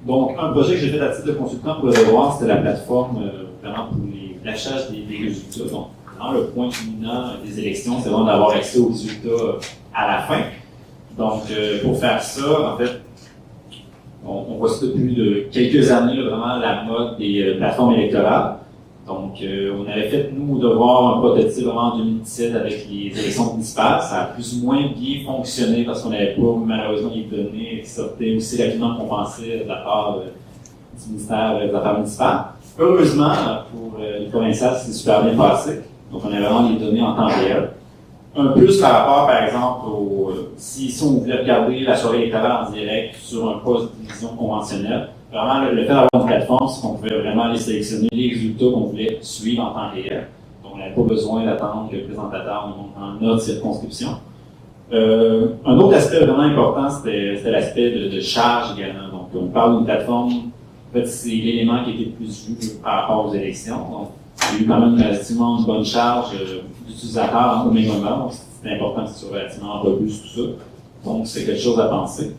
Speaker 8: Donc, un projet que j'ai fait à titre de consultant pour le devoir, c'était la plateforme vraiment pour l'affichage des résultats. Donc, vraiment, le point culminant des élections, c'est vraiment d'avoir accès aux résultats à la fin. Donc, pour faire ça, en fait, on voit ça depuis quelques années, là, vraiment la mode des plateformes électorales. Donc, on avait fait, nous, de voir un prototype vraiment en 2017 avec les élections municipales. Ça a plus ou moins bien fonctionné parce qu'on n'avait pas, malheureusement, les données qui sortaient aussi rapidement qu'on pensait de la part du ministère des Affaires municipales. Heureusement, pour les provinciales, c'est super bien passé. Donc, on avait vraiment les données en temps réel. Un plus par rapport, par exemple, si on voulait regarder la soirée électorale en direct sur un poste de division conventionnel, vraiment, le fait d'avoir une plateforme, c'est qu'on pouvait vraiment aller sélectionner les résultats qu'on voulait suivre en temps réel. Donc, on n'avait pas besoin d'attendre que le présentateur nous montre dans notre circonscription. Un autre aspect vraiment important, c'était l'aspect de charge également. Donc, on parle d'une plateforme, en fait, c'est l'élément qui était le plus vu par rapport aux élections. Donc, il y a eu quand même relativement une bonne charge d'utilisateurs au même moment. Donc, c'est important que ce soit relativement robuste, tout ça. Donc, c'est quelque chose à penser.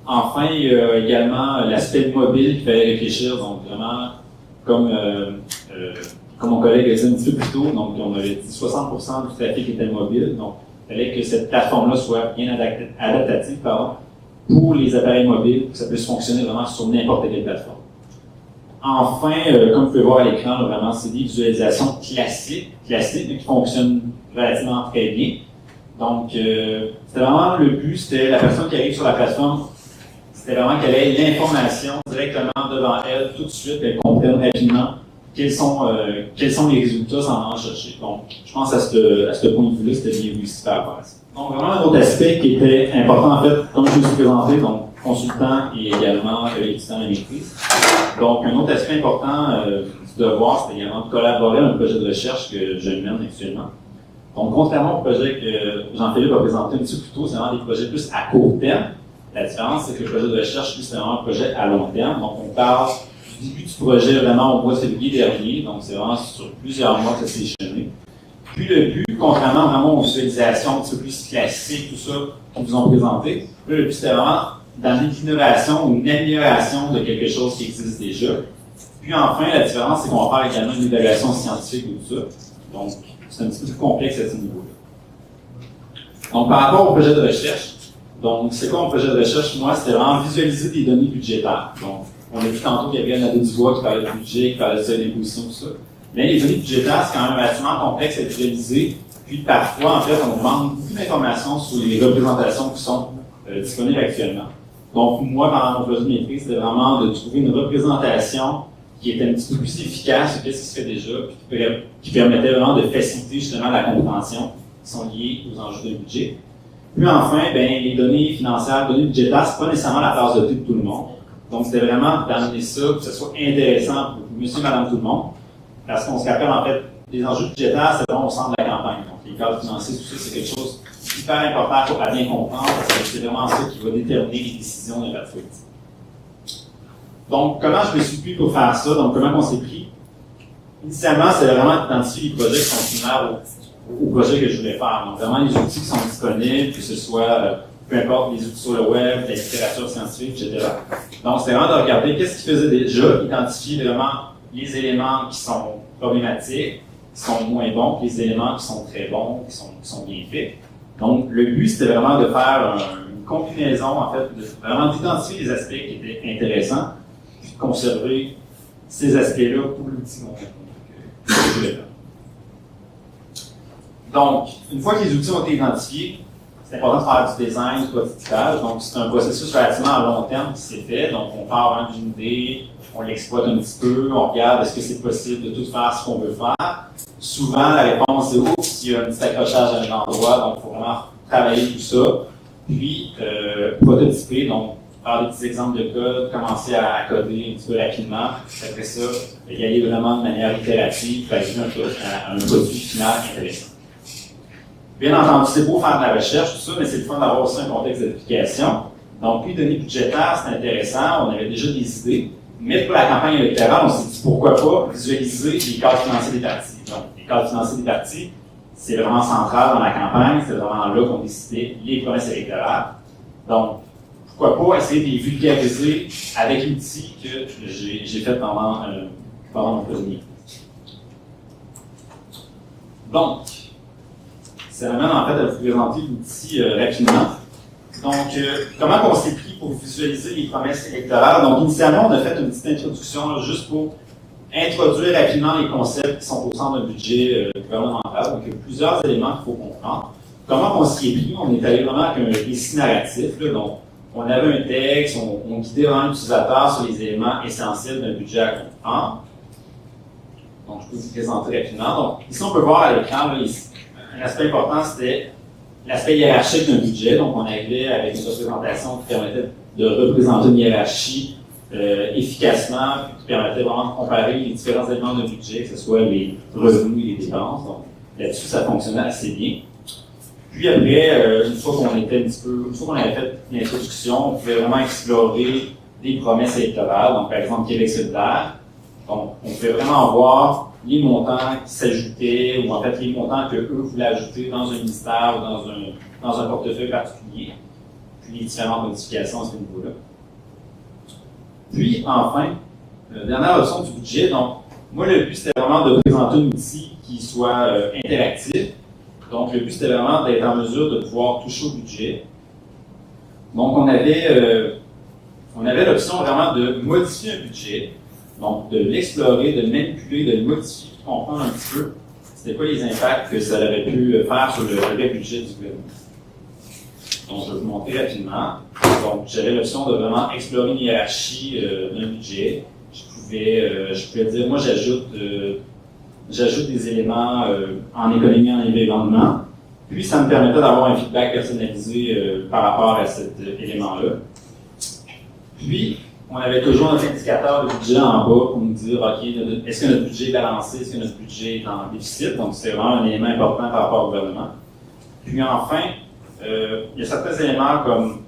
Speaker 8: Enfin, il y a également l'aspect mobile qu'il fallait réfléchir. Donc, vraiment, comme mon collègue a dit un petit peu plus tôt, donc on avait dit 60% du trafic était mobile. Donc, il fallait que cette plateforme-là soit bien adaptative pour les appareils mobiles, pour que ça puisse fonctionner vraiment sur n'importe quelle plateforme. Enfin, comme vous pouvez voir à l'écran, vraiment, c'est des visualisations classiques, mais qui fonctionnent relativement très bien. Donc, c'était vraiment le but, c'était la personne qui arrive sur la plateforme, c'était vraiment qu'elle ait l'information directement devant elle tout de suite, qu'elle comprenne rapidement quels sont les résultats sans en chercher. Donc, je pense à ce point de vue-là, c'était bien réussi par rapport à ça. Donc, vraiment, un autre aspect qui était important, en fait, comme je me suis présenté, donc, consultant et également étudiant à la maîtrise. Donc, un autre aspect important du devoir, c'est également de collaborer à un projet de recherche que je mène actuellement. Donc, contrairement au projet que Jean-Philippe a présenté un petit peu plus tôt, c'est vraiment des projets plus à court terme. La différence, c'est que le projet de recherche, lui, c'est vraiment un projet à long terme. Donc, on parle du début du projet vraiment au mois de février dernier. Donc, c'est vraiment sur plusieurs mois que ça s'est échelonné. Puis, le but, contrairement vraiment aux visualisations un petit peu plus classiques, tout ça, qu'on vous ont présenté, le but, c'était vraiment d'amener l'innovation ou une amélioration de quelque chose qui existe déjà. Puis enfin, la différence, c'est qu'on va faire également une évaluation scientifique de tout ça. Donc, c'est un petit peu plus complexe à ce niveau-là. Donc, par rapport au projet de recherche, donc, c'est quoi mon projet de recherche? Moi, c'était vraiment visualiser des données budgétaires. Donc, on a vu tantôt qu'il y avait Nadeau Dubois qui parlait de budget, qui parlait de seuil d'imposition, tout ça. Mais les données budgétaires, c'est quand même relativement complexe à visualiser. Puis, parfois, en fait, on demande beaucoup d'informations sur les représentations qui sont disponibles actuellement. Donc, moi, pendant mon projet de maîtrise, c'était vraiment de trouver une représentation qui était un petit peu plus efficace que ce qui se fait déjà, puis qui permettait vraiment de faciliter justement la compréhension qui sont liées aux enjeux de budget. Puis enfin, ben, les données financières, les données budgétaires, c'est pas nécessairement la tasse de thé de tout le monde. Donc, c'était vraiment d'amener ça, que ce soit intéressant pour monsieur, madame, tout le monde. Parce qu'on se rappelle, en fait, les enjeux budgétaires, c'est vraiment au centre de la campagne. Donc, les cadres financiers, tout ça, c'est quelque chose hyper important à bien comprendre, parce que c'est vraiment ça qui va déterminer les décisions de la politique. Donc, comment je me suis pris pour faire ça? Donc, comment on s'est pris? Initialement, c'est vraiment d'identifier les projets qui sont similaires au projet que je voulais faire. Donc, vraiment, les outils qui sont disponibles, que ce soit, peu importe, les outils sur le web, la littérature scientifique, etc. Donc, c'est vraiment de regarder qu'est-ce qu'ils faisaient déjà, identifier vraiment les éléments qui sont problématiques, qui sont moins bons, puis les éléments qui sont très bons, qui sont bien faits. Donc, le but, c'était vraiment de faire une combinaison, en fait, vraiment d'identifier les aspects qui étaient intéressants, puis de conserver ces aspects-là pour l'outil que je voulais faire. Donc, une fois que les outils ont été identifiés, c'est important de faire du design, du prototypage. Donc, c'est un processus relativement à long terme qui s'est fait. Donc, on part d'une idée, on l'exploite un petit peu, on regarde est-ce que c'est possible de tout faire ce qu'on veut faire. Souvent, la réponse est oups, il y a un petit accrochage à un endroit, donc il faut vraiment travailler tout ça. Puis, prototyper, donc faire des petits exemples de code, commencer à coder un petit peu rapidement. Après ça, y aller vraiment de manière itérative, pour arriver à un produit final intéressant. Bien entendu, c'est beau faire de la recherche, tout ça, mais c'est le fun d'avoir aussi un contexte d'application. Donc, les données budgétaires, c'est intéressant, on avait déjà des idées, mais pour la campagne électorale, on s'est dit pourquoi pas visualiser les cadres financiers des partis. Donc, les cadres financiers des partis, c'est vraiment central dans la campagne, c'est vraiment là qu'on décidait les promesses électorales. Donc, pourquoi pas essayer de les vulgariser avec l'outil que j'ai fait pendant mon premier. Donc, ça m'amène en fait à vous présenter l'outil rapidement. Donc, comment on s'est pris pour visualiser les promesses électorales? Donc, initialement, on a fait une petite introduction là, juste pour introduire rapidement les concepts qui sont au centre d'un budget gouvernemental. Donc, il y a plusieurs éléments qu'il faut comprendre. Comment on s'y est pris? On est allé vraiment avec un récit narratif. Là, donc, on avait un texte, on guidait vraiment l'utilisateur sur les éléments essentiels d'un budget à comprendre. Donc, je peux vous présenter rapidement. Donc, ici, on peut voir à l'écran, un aspect important, c'était l'aspect hiérarchique d'un budget. Donc, on arrivait avec une représentation qui permettait de représenter une hiérarchie efficacement, qui permettait vraiment de comparer les différents éléments d'un budget, que ce soit les revenus et les dépenses. Donc, là-dessus, ça fonctionnait assez bien. Puis après, une fois qu'on avait fait l'introduction, on pouvait vraiment explorer des promesses électorales. Donc, par exemple, Québec solidaire. Donc, on pouvait vraiment voir les montants qui s'ajoutaient, ou en fait, les montants qu'eux voulaient ajouter dans un ministère ou dans un portefeuille particulier. Puis les différentes modifications à ce niveau-là. Puis, enfin, dernière option du budget. Donc, moi, le but, c'était vraiment de présenter un outil qui soit interactif. Donc, le but, c'était vraiment d'être en mesure de pouvoir toucher au budget. Donc, on avait l'option vraiment de modifier un budget. Donc, de l'explorer, de le manipuler, de le modifier, de comprendre un petit peu c'était quoi les impacts que ça aurait pu faire sur le vrai budget du gouvernement. Donc, je vais vous montrer rapidement. Donc, j'avais l'option de vraiment explorer une hiérarchie d'un budget. Je pouvais dire, moi, j'ajoute des éléments en économie, en environnement. Puis, ça me permettait d'avoir un feedback personnalisé par rapport à cet élément-là. Puis, on avait toujours notre indicateur de budget en bas pour nous dire, OK, est-ce que notre budget est balancé, est-ce que notre budget est en déficit? Donc, c'est vraiment un élément important par rapport au gouvernement. Puis, enfin, il y a certains éléments comme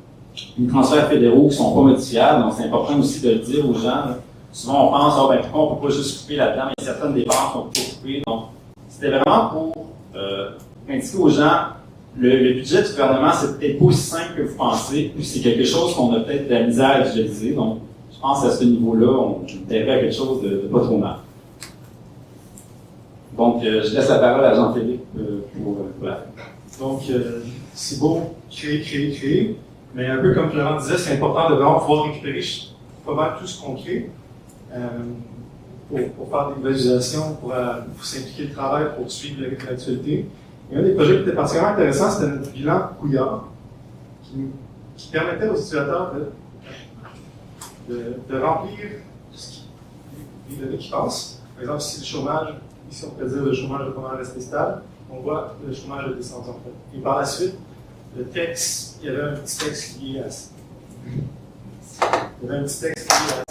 Speaker 8: les transferts fédéraux qui ne sont pas modifiables, donc c'est important aussi de le dire aux gens. Là. Souvent, on pense, pourquoi on ne peut pas juste couper là-dedans, mais il y a certaines dépenses qu'on ne peut pas couper. Donc, c'était vraiment pour indiquer aux gens, le budget du gouvernement, c'est peut-être pas aussi simple que vous pensez, puis c'est quelque chose qu'on a peut-être de la misère à visualiser. Donc, je pense à ce niveau-là, on est à quelque chose de pas trop mal. Donc, je laisse la parole à Jean-Philippe pour la fin.
Speaker 7: Donc, c'est beau, créer, mais un peu comme Florent disait, c'est important de vraiment pouvoir récupérer pas mal tout ce qu'on crée pour faire des visualisations, pour simplifier le travail, pour suivre l'actualité. Et un des projets qui était particulièrement intéressant, c'était notre bilan Couillard, qui permettait aux utilisateurs de remplir les données qui passent. Par exemple, si le chômage, ici on peut dire le chômage de comment rester stable, on voit le chômage de descendu en fait. Et par la suite, le texte, il y avait un petit texte lié à ça. Il y avait un petit texte lié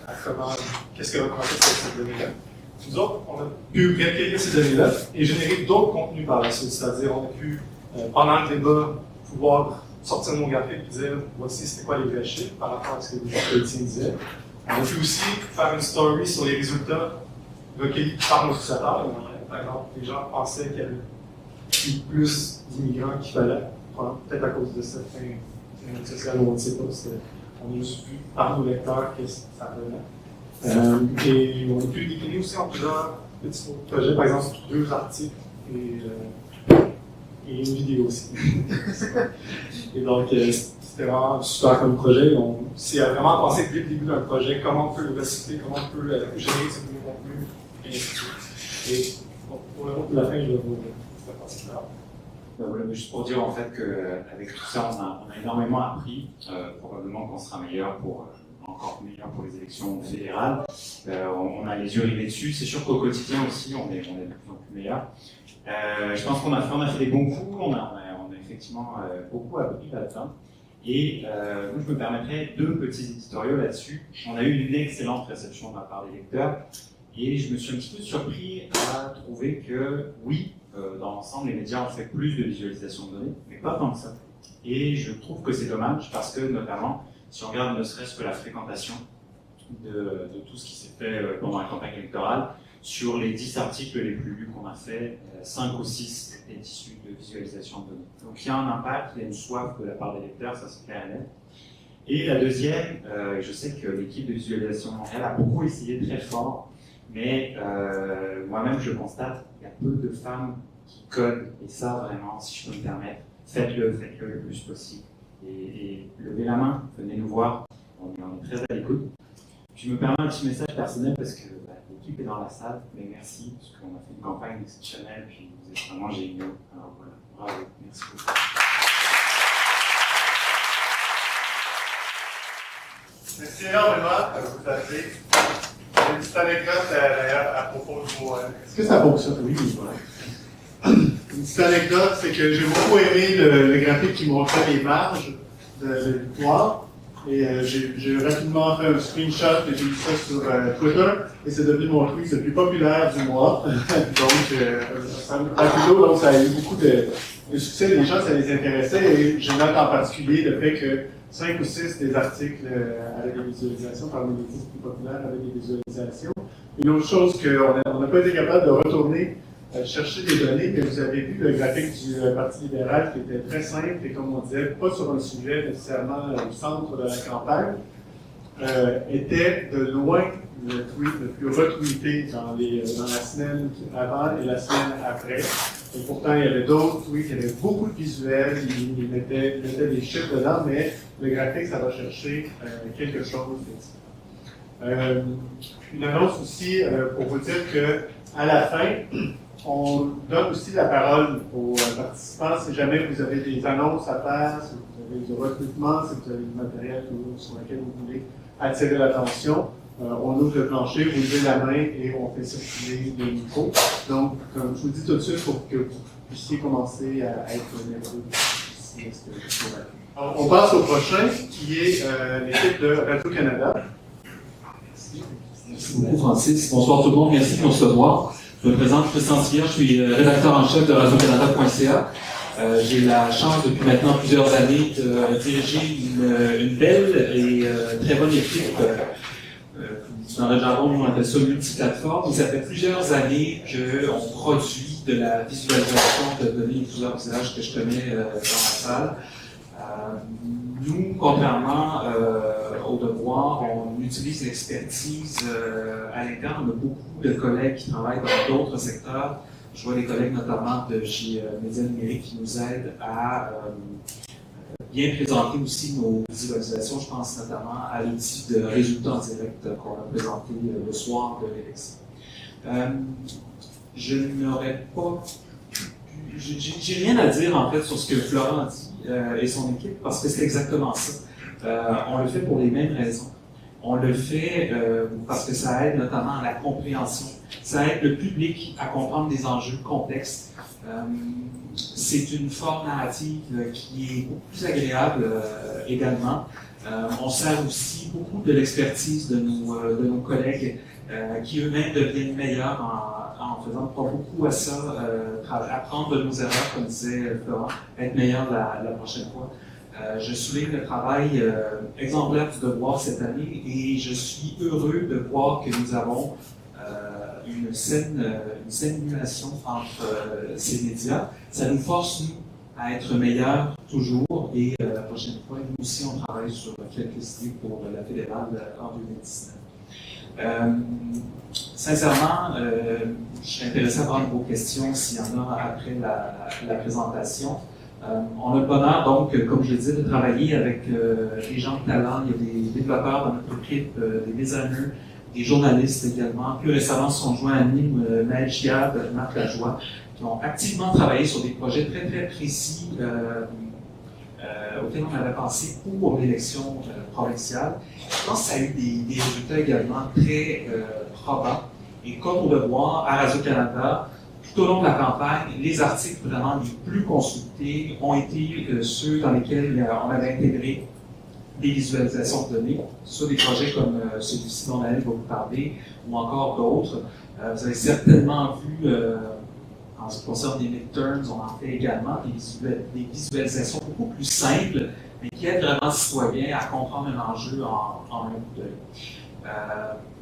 Speaker 7: à comment, qu'est-ce que représentait cette donnée-là. Nous autres, on a pu recueillir ces données-là et générer d'autres contenus par la suite. C'est-à-dire, on a pu, pendant le débat, pouvoir sortir nos graphiques et dire voici c'était quoi les vrais chiffres par rapport à ce que les politiciens disaient. On a pu aussi faire une story sur les résultats recueillis par nos utilisateurs. Par exemple, les gens pensaient qu'il y avait plus d'immigrants qu'il fallait, peut-être à cause de certains phénomènes sociaux, on ne sait pas. On a juste vu par nos lecteurs que ça venait. Et on a pu décliner aussi en plusieurs petits projets, par exemple 2 articles et une vidéo aussi. Et donc, c'était vraiment super comme projet. On s'est vraiment pensé dès le début d'un projet, comment on peut le recycler, comment on peut générer ce nouveau contenu, et ainsi de suite. Et bon, pour le mot de la fin, je vais vous faire passer là.
Speaker 5: Voilà, juste pour dire en fait qu'avec tout ça, on a énormément appris. Probablement qu'on sera encore meilleur pour les élections fédérales. On a les yeux rivés dessus. C'est sûr qu'au quotidien aussi, on est de plus en plus meilleur. Je pense qu'on a fait des bons coups. On a effectivement beaucoup appris là-dedans. Et donc, je me permettrai 2 petits éditoriaux là-dessus. On a eu une excellente réception de la part des lecteurs. Et je me suis un petit peu surpris à trouver que, oui, dans l'ensemble, les médias ont fait plus de visualisation de données, mais pas tant que ça. Et je trouve que c'est dommage parce que, notamment, si on regarde ne serait-ce que la fréquentation de tout ce qui s'est fait pendant la campagne électorale, sur les 10 articles les plus lus qu'on a fait, 5 ou 6 étaient issus de visualisation de données. Donc il y a un impact, il y a une soif de la part des lecteurs, ça c'est clair et net. Et la deuxième, je sais que l'équipe de visualisation Montréal a beaucoup essayé très fort, mais moi-même je constate qu'il y a peu de femmes qui codent, et ça vraiment, si je peux me permettre, faites-le le plus possible. Et levez la main, venez nous voir, on est très à l'écoute.
Speaker 8: Je me permets un petit message personnel parce que l'équipe est dans la salle, mais merci, parce qu'on a fait une campagne exceptionnelle, puis vous êtes vraiment géniaux. Alors voilà, bravo, merci beaucoup.
Speaker 1: Merci énormément à vous passer. J'ai une petite anecdote d'ailleurs à propos de vos. Est-ce que ça fonctionne? Oui, voilà. Une petite anecdote, c'est que j'ai beaucoup aimé le graphique qui montrait les marges de l'histoire. Et j'ai rapidement fait un screenshot et j'ai mis ça sur Twitter. Et c'est devenu mon tweet le plus populaire du mois. Donc, ça me plutôt, donc ça a eu beaucoup de succès. Les gens, ça les intéressait. Et je note en particulier le fait que 5 ou 6 des articles avec des visualisations, parmi les 10 plus populaires avec des visualisations. Une autre chose qu'on n'a pas été capable de retourner chercher des données, mais vous avez vu le graphique du Parti libéral qui était très simple et comme on disait, pas sur un sujet nécessairement au centre de la campagne, était de loin le tweet le plus retweeté dans la semaine avant et la semaine après. Et pourtant, il y avait d'autres tweets, il y avait beaucoup de visuels, il mettait des chiffres dedans, mais le graphique, ça va chercher quelque chose. Une annonce aussi pour vous dire qu'à la fin, on donne aussi la parole aux participants si jamais vous avez des annonces à faire, si vous avez du recrutement, si vous avez du matériel sur lequel vous voulez attirer l'attention. On ouvre le plancher, vous levez la main et on fait circuler le micro. Donc, comme je vous dis tout de suite, pour que vous puissiez commencer à être nerveux. On passe au prochain, qui est l'équipe de Radio-Canada.
Speaker 9: Merci beaucoup, Francis. Bonsoir tout le monde, merci de nous recevoir. Je me présente Christian Cyr, je suis rédacteur en chef de Radio-Canada.ca. J'ai la chance depuis maintenant plusieurs années de diriger une belle et très bonne équipe. Dans le jargon, on appelle ça multiplateforme. Et ça fait plusieurs années qu'on produit de la visualisation de données et plusieurs usages que je connais dans la salle. Nous, contrairement au devoir, on utilise l'expertise à l'interne. On a beaucoup de collègues qui travaillent dans d'autres secteurs. Je vois des collègues notamment de chez Médias numériques qui nous aident à bien présenter aussi nos visualisations. Je pense notamment à l'outil de résultats en direct qu'on a présenté le soir de l'élection. Je n'aurais pas... J'ai rien à dire en fait sur ce que Florent a dit et son équipe parce que c'est exactement ça. On le fait pour les mêmes raisons. On le fait parce que ça aide notamment à la compréhension. Ça aide le public à comprendre des enjeux complexes. C'est une forme narrative qui est beaucoup plus agréable également. On sert aussi beaucoup de l'expertise de nos collègues qui eux-mêmes deviennent meilleurs en faisant pas beaucoup à ça, apprendre de nos erreurs, comme disait Florent, être meilleur la prochaine fois. Je souligne le travail exemplaire du devoir cette année et je suis heureux de voir que nous avons une saine émulation entre ces médias. Ça nous force, nous, à être meilleurs toujours et la prochaine fois, nous aussi, on travaille sur quelques idées pour la fédérale en 2019. Sincèrement, je serais intéressé à prendre vos questions s'il y en a après la présentation. On a le bonheur, donc, comme je le disais, de travailler avec des gens de talent. Il y a des développeurs dans notre équipe, des designers, des journalistes également. Plus récemment, sont joints à nous Maël Chiab, Marc Lajoie, qui ont activement travaillé sur des projets très, très précis auxquels on avait pensé pour l'élection provinciale. Je pense que ça a eu des résultats également très probants. Et comme on le voit à Radio-Canada, tout au long de la campagne, les articles vraiment les plus consultés ont été ceux dans lesquels on avait intégré des visualisations de données, sur des projets comme celui-ci dont Naël va vous parler, ou encore d'autres. Vous avez certainement vu, en ce qui concerne les midterms, on en fait également des visualisations beaucoup plus simples, mais qui aident vraiment le citoyen à comprendre un enjeu en un coup d'œil.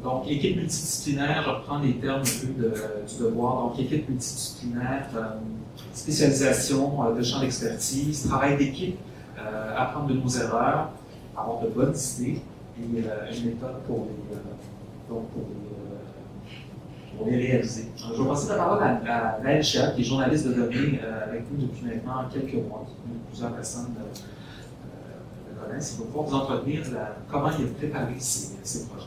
Speaker 9: Donc, équipe multidisciplinaire, je reprends les termes un peu du devoir. Donc, équipe multidisciplinaire, spécialisation de champ d'expertise, travail d'équipe, apprendre de nos erreurs, avoir de bonnes idées et une méthode pour les réaliser. Je vais passer la parole à Naël Chiab, qui est journaliste de données avec nous depuis maintenant quelques mois. Plusieurs personnes le connaissent. Il va pouvoir vous entretenir comment il a préparé ces projets.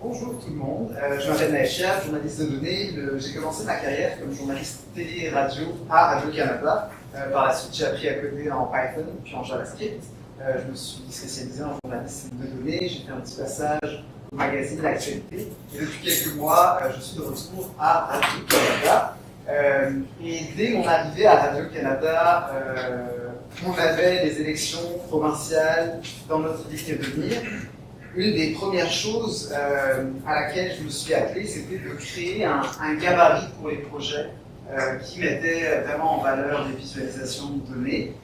Speaker 10: Bonjour tout le monde, je m'appelle Naël Chiab, journaliste de données. J'ai commencé ma carrière comme journaliste télé et radio à Radio-Canada. Par la suite, j'ai appris à coder en Python puis en JavaScript. Je me suis spécialisé en journalisme de données, j'ai fait un petit passage au magazine L'Actualité. Et depuis quelques mois, je suis de retour à Radio-Canada. Et dès mon arrivée à Radio-Canada, on avait les élections provinciales dans notre ligne de mire. Une des premières choses à laquelle je me suis attelé, c'était de créer un gabarit pour les projets qui mettait vraiment en valeur les visualisations de données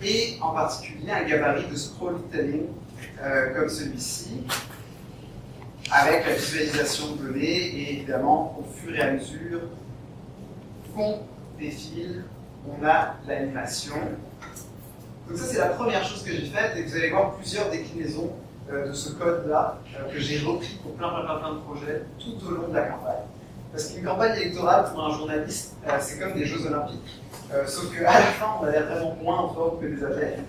Speaker 10: et en particulier un gabarit de storytelling comme celui-ci avec la visualisation de données et évidemment au fur et à mesure qu'on défile, on a l'animation. Donc ça c'est la première chose que j'ai faite et vous allez voir plusieurs déclinaisons de ce code-là que j'ai repris pour plein de projets tout au long de la campagne. Parce qu'une campagne électorale pour un journaliste, c'est comme des Jeux Olympiques. Sauf qu'à la fin, on a l'air vraiment moins en forme que des athlètes.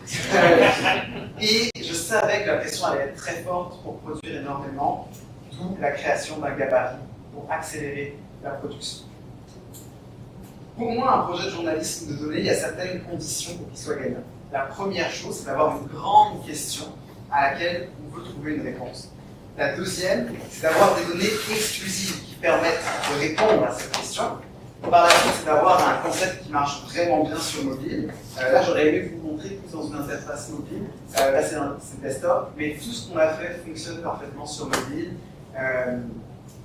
Speaker 10: Et je savais que la pression allait être très forte pour produire énormément, d'où la création d'un gabarit pour accélérer la production. Pour moi, un projet de journalisme de données, il y a certaines conditions pour qu'il soit gagnant. La première chose, c'est d'avoir une grande question à laquelle on veut trouver une réponse. La deuxième, c'est d'avoir des données exclusives qui permettent de répondre à cette question. Par la suite, c'est d'avoir un concept qui marche vraiment bien sur mobile. Là, j'aurais aimé vous montrer plus dans une interface mobile. Là, c'est desktop, mais tout ce qu'on a fait fonctionne parfaitement sur mobile.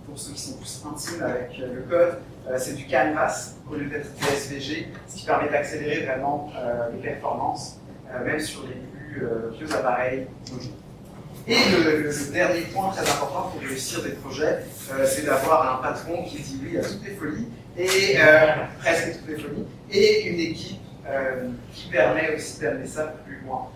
Speaker 10: Pour ceux qui sont plus intimes avec le code, c'est du Canvas au lieu d'être du SVG, ce qui permet d'accélérer vraiment les performances, même sur les vieux appareils mobiles. Et le dernier point très important pour réussir des projets, c'est d'avoir un patron qui dit oui à toutes les folies, et presque toutes les folies, et une équipe qui permet aussi d'amener ça plus loin.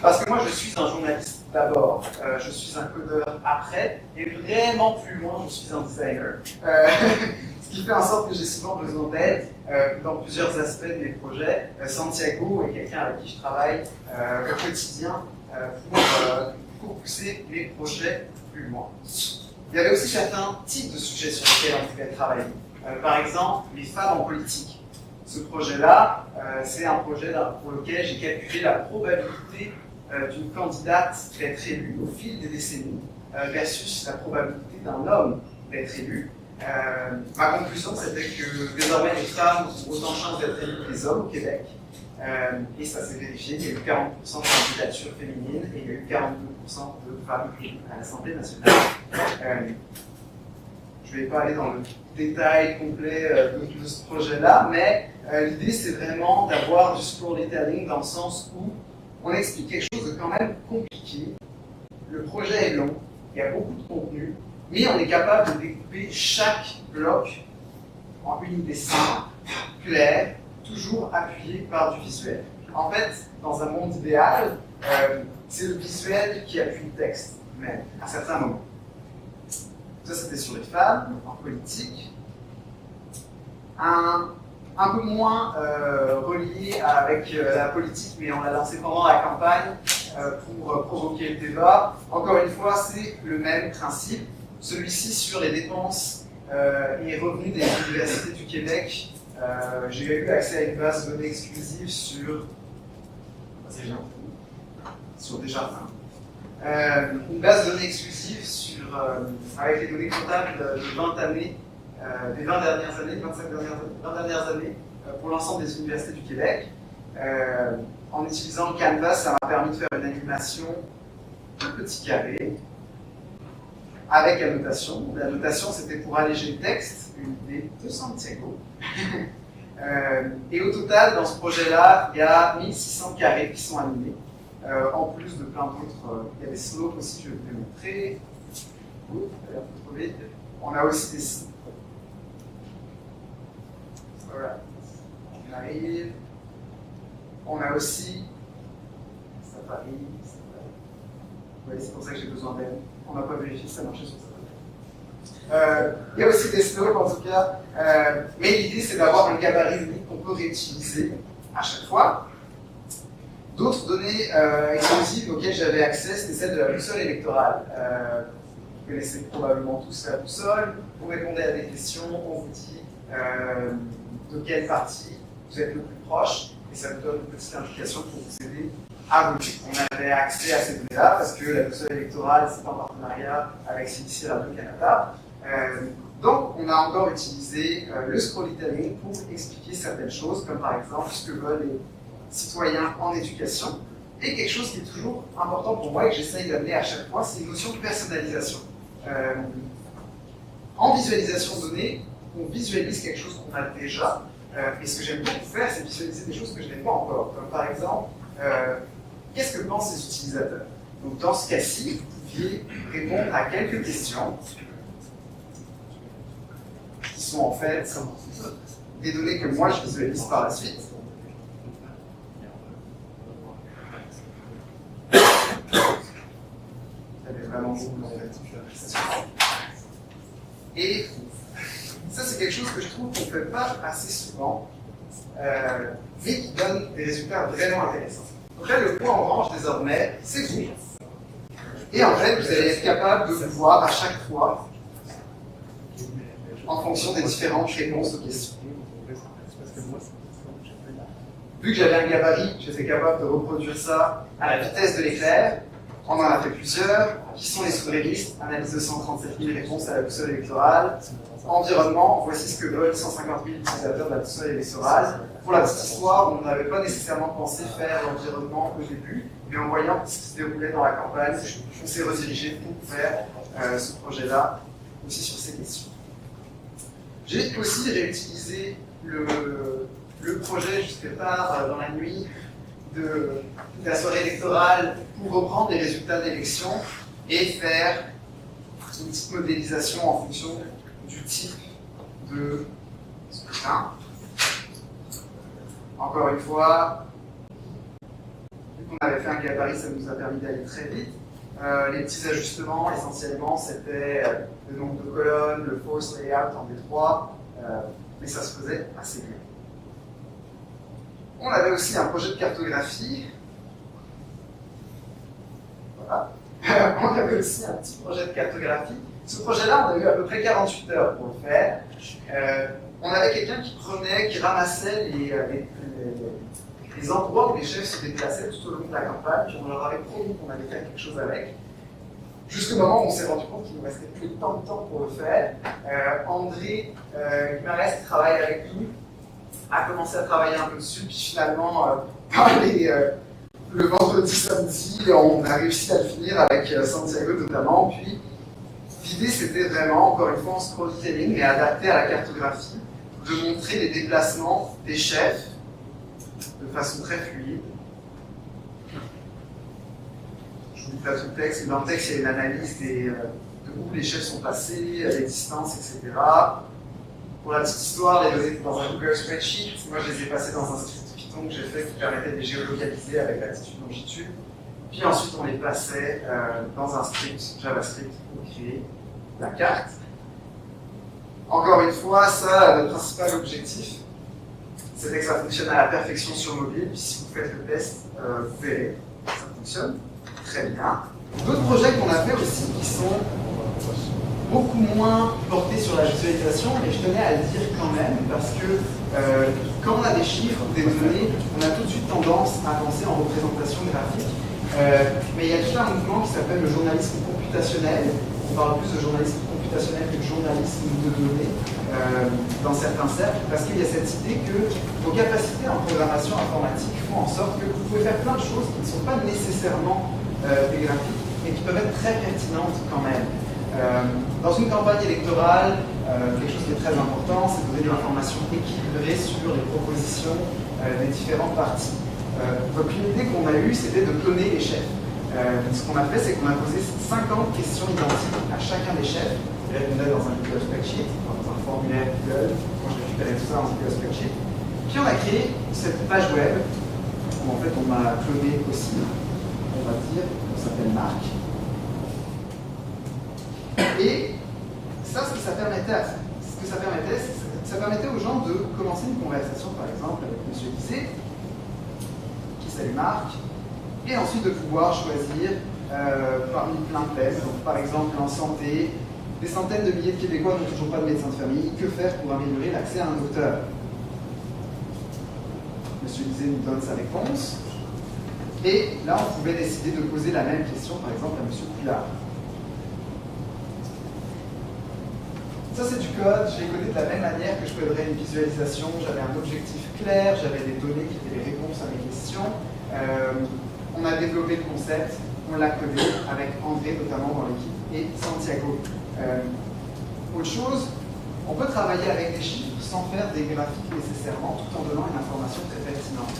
Speaker 10: Parce que moi je suis un journaliste d'abord, je suis un codeur après, et vraiment plus loin je suis un designer. Ce qui fait en sorte que j'ai souvent besoin d'aide dans plusieurs aspects de mes projets. Santiago est quelqu'un avec qui je travaille au quotidien pour pousser mes projets plus loin. Il y avait aussi certains types de sujets sur lesquels on pouvait travailler. Par exemple, les femmes en politique. Ce projet-là, c'est un projet pour lequel j'ai calculé la probabilité d'une candidate d'être élue au fil des décennies versus la probabilité d'un homme d'être élu. Ma conclusion, c'était que désormais les femmes ont autant de chances d'être élues que les hommes au Québec. Et ça s'est vérifié, il y a eu 40% de candidatures féminines et il y a eu 42% de femmes à l'Assemblée nationale. Je ne vais pas aller dans le détail complet de ce projet-là, mais l'idée c'est vraiment d'avoir du storytelling dans le sens où on explique quelque chose de quand même compliqué. Le projet est long, il y a beaucoup de contenu, mais on est capable de découper chaque bloc en une idée simple, claire, toujours appuyée par du visuel. En fait, dans un monde idéal, c'est le visuel qui appuie le texte, même à certains moments. Ça, c'était sur les femmes, en politique. Un peu moins relié avec la politique, mais on l'a lancé pendant la campagne pour provoquer le débat. Encore une fois, c'est le même principe. Celui-ci sur les dépenses et revenus des universités du Québec. J'ai eu accès à une base de données exclusive sur Desjardins. Une base de données exclusive avec les données comptables de 20 années, des 20 dernières années, 20 dernières années, pour l'ensemble des universités du Québec. En utilisant le Canvas, ça m'a permis de faire une animation de petits carrés avec annotation. L'annotation, c'était pour alléger le texte, une idée de Santiago. Et au total, dans ce projet-là, il y a 1600 carrés qui sont animés, en plus de plein d'autres. Il y a des slopes aussi, je vais vous les montrer. On a aussi des. Voilà. On arrive. On a aussi. Safari. Oui, c'est pour ça que j'ai besoin d'aide. On n'a pas vérifié si ça marchait sur Safari. Il y a aussi des slopes en tout cas. Mais l'idée c'est d'avoir un gabarit unique qu'on peut réutiliser à chaque fois. D'autres données exclusives auxquelles j'avais accès, c'était celle de la boussole électorale. Vous connaissez probablement tous la boussole. Vous répondez à des questions, on vous dit de quelle partie vous êtes le plus proche, et ça vous donne une petite indication pour vous aider à voter. On avait accès à ces données-là parce que la boussole électorale, c'est en partenariat avec CBC Radio-Canada. Donc, on a encore utilisé le storytelling pour expliquer certaines choses, comme par exemple ce que veulent les citoyens en éducation. Et quelque chose qui est toujours important pour moi et que j'essaye d'amener à chaque fois, c'est une notion de personnalisation. En visualisation donnée, on visualise quelque chose qu'on a déjà. Et ce que j'aime beaucoup faire, c'est visualiser des choses que je n'ai pas encore. Comme par exemple, qu'est-ce que pensent les utilisateurs? Donc, dans ce cas-ci, vous pouviez répondre à quelques questions qui sont en fait des données que moi je visualise par la suite. Vraiment beaucoup et ça, c'est quelque chose que je trouve qu'on ne fait pas assez souvent, mais qui donne des résultats vraiment intéressants. Donc là, le point orange, désormais, c'est vous. Et en fait, vous allez être capable de vous voir à chaque fois, en fonction des différentes réponses aux questions. Vu que j'avais un gabarit, j'étais capable de reproduire ça à la vitesse de l'éclair. On en a fait plusieurs. Qui sont les souverainistes? Analyse de 137 000 réponses à la boussole électorale. Environnement, voici ce que veulent 150 000 utilisateurs de la boussole électorale. Pour la petite histoire, on n'avait pas nécessairement pensé faire l'environnement au début, mais en voyant ce qui se déroulait dans la campagne, on s'est redirigé pour faire ce projet-là aussi sur ces questions. J'ai aussi réutilisé le projet jusqu'à tard dans la nuit de la soirée électorale pour reprendre les résultats d'élection et faire une petite modélisation en fonction du type de scrutin. Encore une fois, vu qu'on avait fait un gabarit, ça nous a permis d'aller très vite. Les petits ajustements, essentiellement, c'était le nombre de colonnes, le force layout en D3, mais ça se faisait assez bien. On avait aussi un projet de cartographie. Voilà. On avait aussi un petit projet de cartographie. Ce projet-là, on a eu à peu près 48 heures pour le faire. On avait quelqu'un qui ramassait les endroits où les chefs se déplaçaient tout au long de la campagne, puis on leur avait promis qu'on allait faire quelque chose avec. Jusqu'au moment où on s'est rendu compte qu'il nous restait plus tant de temps pour le faire. André Guimarães, qui travaille avec nous, a commencé à travailler un peu dessus, puis finalement, le vendredi, samedi, on a réussi à le finir avec Santiago notamment. Puis l'idée, c'était vraiment, encore une fois, en storytelling, mais adapté à la cartographie, de montrer les déplacements des chefs de façon très fluide. Je vous dis pas tout le texte, mais dans le texte, il y a une analyse de où les chefs sont passés, les distances, etc. Pour la petite histoire, les données étaient dans un Google Spreadsheet. Moi, je les ai passées dans un script Python que j'ai fait qui permettait de les géolocaliser avec latitude, longitude. Puis ensuite, on les passait dans un script JavaScript pour créer la carte. Encore une fois, ça, notre principal objectif, c'était que ça fonctionne à la perfection sur mobile. Puis si vous faites le test, vous verrez, ça fonctionne très bien. D'autres projets qu'on a fait aussi qui sont beaucoup moins portés sur la visualisation, mais je tenais à le dire quand même, parce que quand on a des chiffres, des données, on a tout de suite tendance à penser en représentation graphique. Mais il y a tout un mouvement qui s'appelle le journalisme computationnel. On parle plus de journalisme computationnel que de journalisme de données dans certains cercles, parce qu'il y a cette idée que vos capacités en programmation informatique font en sorte que vous pouvez faire plein de choses qui ne sont pas nécessairement des graphiques, mais qui peuvent être très pertinentes quand même. Dans une campagne électorale, quelque chose qui est très important, c'est de donner de l'information équilibrée sur les propositions des différentes parties. Donc une idée qu'on a eue, c'était de cloner les chefs. Ce qu'on a fait, c'est qu'on a posé 50 questions identiques à chacun des chefs. Ils répondaient dans un Google Spreadsheet, dans un formulaire Google, quand je récupérais tout ça dans un Google Spreadsheet. Puis on a créé cette page web, où en fait on a cloné aussi, on va dire, on s'appelle Marc. Et ça, ce que ça permettait, ça permettait aux gens de commencer une conversation, par exemple, avec M. Guisset, qui salue Marc, et ensuite de pouvoir choisir parmi plein de thèmes. Donc, par exemple, en santé, des centaines de milliers de Québécois n'ont toujours pas de médecin de famille. Que faire pour améliorer l'accès à un docteur? Monsieur Lisée nous donne sa réponse. Et là, on pouvait décider de poser la même question, par exemple, à Monsieur Coulard. Ça, c'est du code. Je l'ai codé de la même manière que je coderais une visualisation. J'avais un objectif clair, j'avais des données qui étaient les réponses à mes questions. On a développé le concept, on l'a codé avec André, notamment dans l'équipe, et Santiago. Autre chose, on peut travailler avec des chiffres sans faire des graphiques nécessairement, tout en donnant une information très pertinente.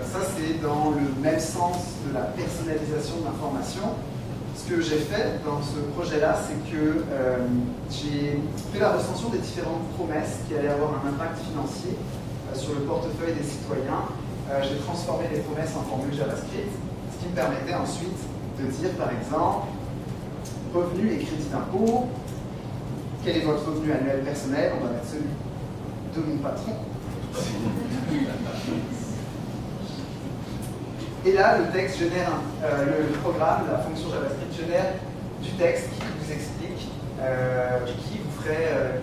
Speaker 10: Ça, c'est dans le même sens de la personnalisation de l'information. Ce que j'ai fait dans ce projet-là, c'est que j'ai fait la recension des différentes promesses qui allaient avoir un impact financier sur le portefeuille des citoyens. J'ai transformé les promesses en formule JavaScript, ce qui me permettait ensuite de dire, par exemple, revenu et crédit d'impôt, quel est votre revenu annuel personnel? On va mettre celui de mon patron. Et là, le texte génère, le programme, la fonction JavaScript génère du texte qui vous explique qui vous ferait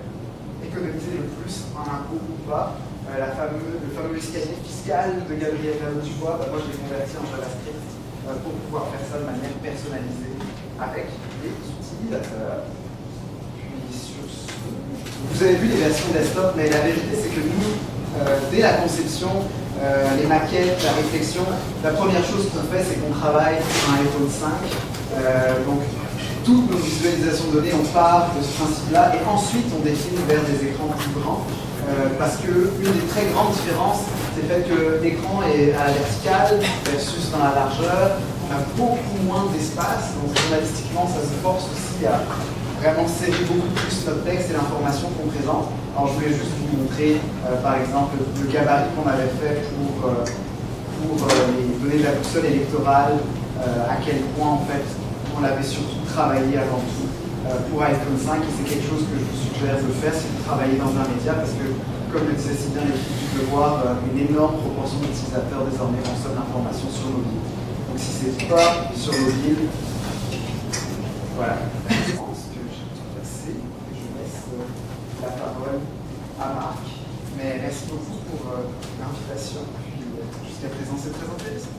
Speaker 10: économiser le plus en impôt ou pas. Le fameux escalier fiscal de Gabriel Dubois, moi je l'ai converti en JavaScript pour pouvoir faire ça de manière personnalisée avec les utilisateurs. Puis sur ce, vous avez vu les versions desktop, mais la vérité c'est que nous, dès la conception, les maquettes, la réflexion, la première chose qu'on fait, c'est qu'on travaille sur un iPhone 5. Donc, toutes nos visualisations de données, on part de ce principe-là, et ensuite on décline vers des écrans plus grands. Parce que une des très grandes différences, c'est le fait que l'écran est à la verticale versus dans la largeur. On a beaucoup moins d'espace, donc journalistiquement, ça se force aussi à vraiment serrer beaucoup plus notre texte et l'information qu'on présente. Alors je voulais juste vous montrer, par exemple, le gabarit qu'on avait fait pour les données de la boussole électorale, à quel point en fait on l'avait surtout travaillé avant tout pour iPhone 5, et c'est quelque chose que je vous suggère de faire si vous travaillez dans un média, parce que comme le disait si bien l'équipe du Devoir, une énorme proportion d'utilisateurs désormais consomment l'information sur mobile. Donc si c'est pas sur mobile, voilà. Je pense que j'ai tout passé, et je laisse la parole à Marc. Mais merci beaucoup pour l'invitation. Puis jusqu'à présent, c'est très intéressant.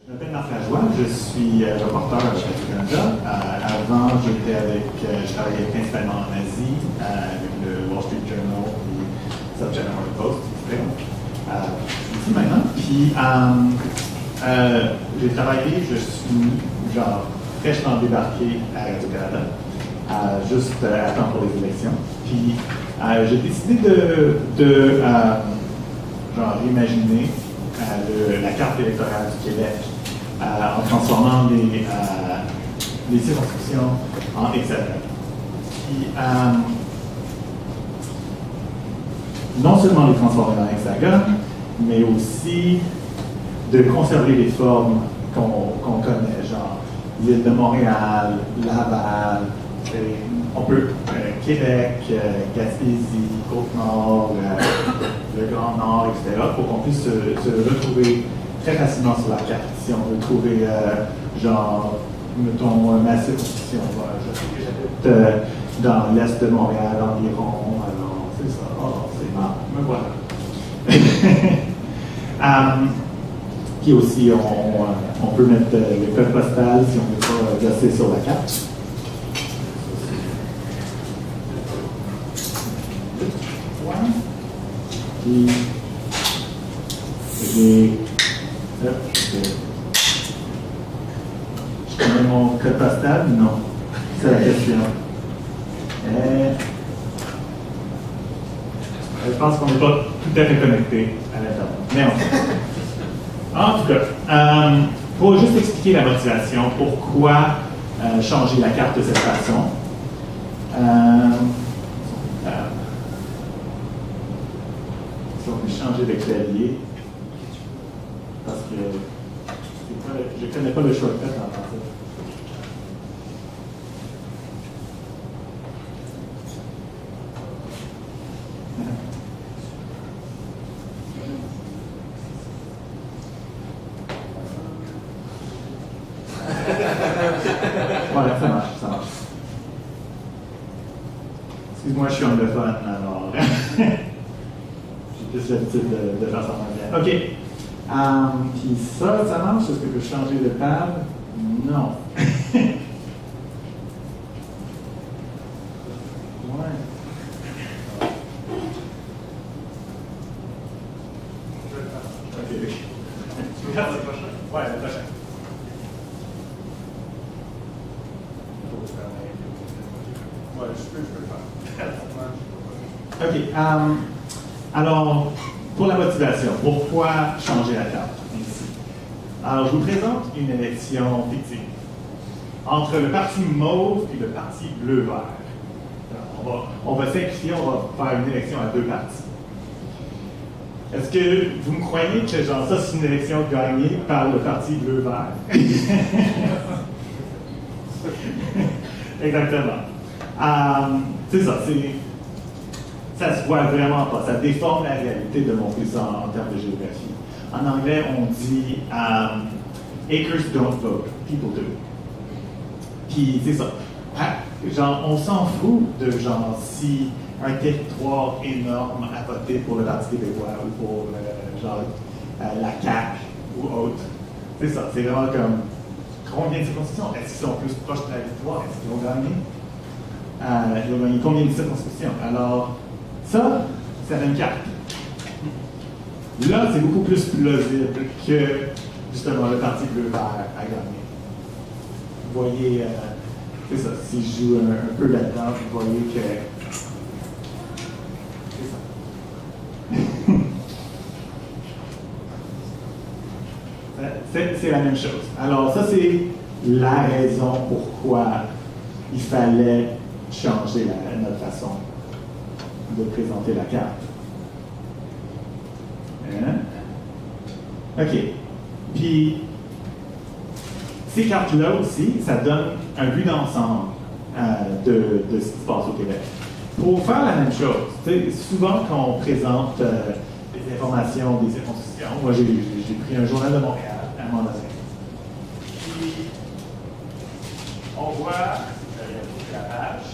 Speaker 8: Je m'appelle Marc Lajoie, je suis reporter à Radio-Canada. Avant, je travaillais principalement en Asie, avec le Wall Street Journal et South General Post. Je suis ici maintenant. Puis, j'ai travaillé, je suis fraîchement débarqué à Radio-Canada, juste à temps pour les élections. Puis, j'ai décidé de réimaginer la carte électorale du Québec en transformant les circonscriptions en hexagones. Puis, non seulement les transformer en hexagones, mais aussi de conserver les formes qu'on connaît, genre l'île de Montréal, Laval, on peut Québec, Gaspésie, Côte-Nord, le Grand Nord, etc., pour qu'on puisse se retrouver très facilement sur la carte. Si on veut trouver, mettons, ma circonscription, je sais que j'habite dans l'est de Montréal environ, alors c'est ça, c'est marrant, me voilà. Puis aussi, on peut mettre le code postal si on ne veut pas rester sur la carte. Puis, je connais mon code postal? Non. C'est la question. Je pense qu'on n'est pas tout à fait connecté à l'Internet. Mais en tout cas, pour juste expliquer la motivation, pourquoi changer la carte de cette façon. Si on peut changer de clavier, parce que je ne connais pas le shortcut en français. Excuse-moi, je suis anglophone, alors j'ai plus l'habitude de faire ça en anglais. OK. Puis ça marche? Est-ce que je peux changer de pad? Non. Ouais. OK. Regarde le prochain? Ouais, le prochain. Ouais, je peux le faire. OK. Alors, pour la motivation, pourquoi changer la carte ici? Alors, je vous présente une élection fictive entre le parti mauve et le parti bleu-vert. On va simplifier, on va faire une élection à deux partis. Est-ce que vous me croyez que genre ça, c'est une élection gagnée par le parti bleu-vert? Exactement. C'est ça, ça se voit vraiment pas. Ça déforme la réalité de montrer ça en termes de géographie. En anglais, on dit acres don't vote, people do. Puis c'est ça. Genre, on s'en fout de genre si un territoire énorme a voté pour le Parti québécois ou pour la CAQ ou autre. C'est ça. C'est vraiment comme combien de circonscriptions? Est-ce qu'ils sont plus proches de la victoire? Est-ce qu'ils vont gagner? Ils ont gagné combien de circonscriptions? Alors, ça, c'est la même carte. Là, c'est beaucoup plus plausible que, justement, le Parti bleu-vert a gagné. Vous voyez, c'est ça, si je joue un peu là-dedans, vous voyez que... C'est ça. C'est la même chose. Alors, ça, c'est la raison pourquoi il fallait changer notre façon de présenter la carte. Hein? OK. Puis, ces cartes-là aussi, ça donne un vue d'ensemble de ce qui se passe au Québec. Pour faire la même chose, souvent quand on présente des informations des circonscriptions, moi j'ai pris un journal de Montréal, un mandat. Puis, on voit, la page.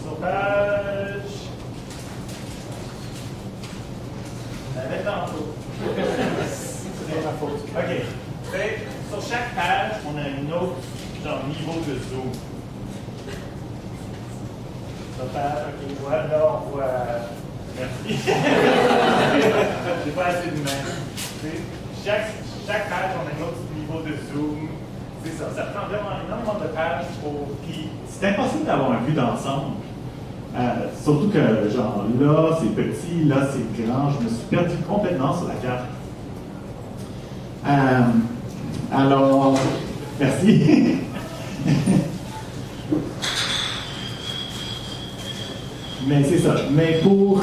Speaker 8: Sur page. La mettre tantôt. C'est ma faute. OK. Sur chaque page, on a un autre genre, niveau de zoom. Sur page, OK, voilà, là, on voit. Merci. J'ai pas assez de main. Chaque page, on a un autre niveau de zoom. C'est ça. Ça prend vraiment énormément de pages pour. Puis, c'est impossible d'avoir un vue d'ensemble. Surtout que, genre, là, c'est petit, là, c'est grand. Je me suis perdu complètement sur la carte. Alors, merci. Mais c'est ça. Mais pour.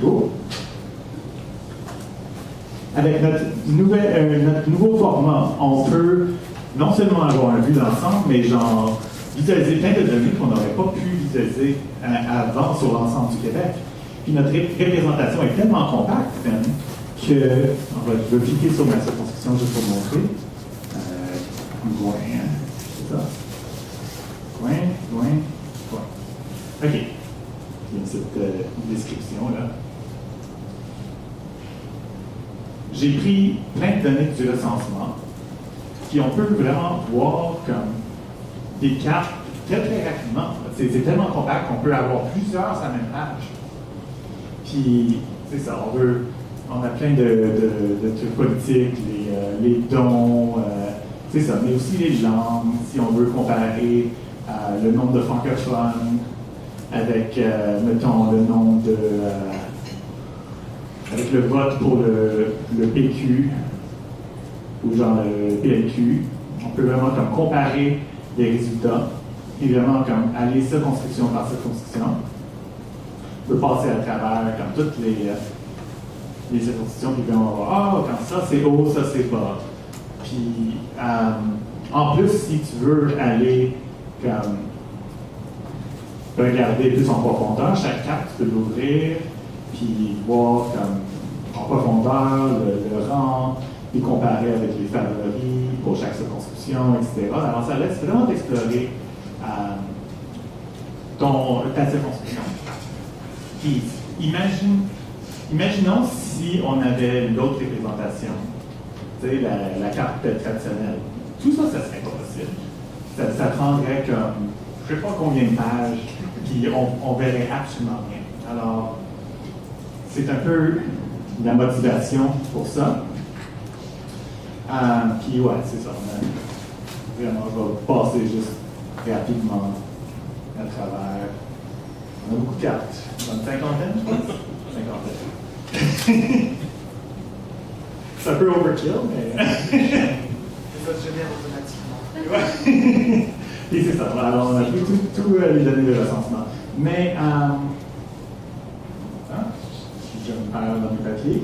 Speaker 8: Oh. Avec notre nouveau format, on peut non seulement avoir un vue d'ensemble, mais genre visualiser plein de données qu'on n'aurait pas pu visualiser avant sur l'ensemble du Québec. Puis notre représentation est tellement compacte même, que je vais cliquer sur ma circonscription juste pour montrer. Loin, c'est ça. Loin. OK. Il y a cette description-là. J'ai pris plein de données du recensement, puis on peut vraiment voir comme des cartes très très rapidement. C'est tellement compact qu'on peut avoir plusieurs à la même page. Puis, c'est ça, on a plein de trucs politiques, les dons, c'est ça, mais aussi les langues, si on veut comparer le nombre de francophones avec, mettons, le nombre de... avec le vote pour le PQ ou genre le PLQ, on peut vraiment comme comparer les résultats et vraiment comme aller circonscription par circonscription. On peut passer à travers comme toutes les circonscriptions qui vont avoir quand ça c'est haut, ça c'est bas. Puis en plus, si tu veux aller comme regarder plus en profondeur, chaque carte tu peux l'ouvrir puis voir comme en profondeur le rang, les comparer avec les favoris pour chaque circonscription, etc. Alors, ça laisse vraiment d'explorer ta circonscription. Puis, imaginons si on avait l'autre représentation, tu sais, la carte traditionnelle. Tout ça, ça serait pas possible. Ça prendrait comme, je ne sais pas combien de pages, puis on verrait absolument rien. Alors, c'est un peu la motivation pour ça. Puis ouais, c'est ça. Vraiment, je vais passer juste rapidement à travers. On a beaucoup de cartes. Une cinquantaine, je pense? Cinquantaine. C'est un peu overkill, mais.
Speaker 10: Les votes génèrent automatiquement.
Speaker 8: Ouais. Et c'est ça. Alors, on a pris tous les données de recensement. Mais, je me perds dans mes papiers.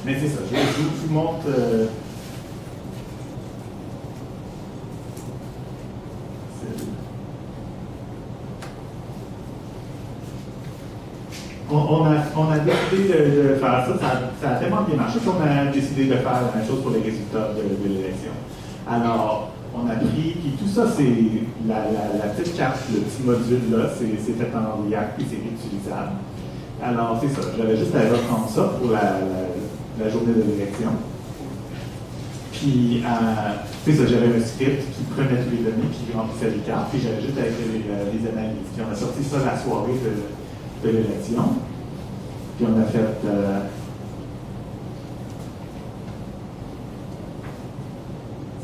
Speaker 8: Mais c'est ça. Je vous montre. On a décidé de faire ça. Ça a tellement bien marché qu'on a décidé de faire la même chose pour les résultats de l'élection. Alors, on a pris, puis tout ça, c'est la petite carte, le petit module là, c'est fait en React et c'est réutilisable. Alors, c'est ça, j'avais juste à reprendre ça pour la journée de l'élection. Puis, c'est ça, j'avais un script qui prenait tous les données, qui remplissait les cartes, puis j'avais juste à écrire les analyses. Puis on a sorti ça la soirée de l'élection. Puis on a fait...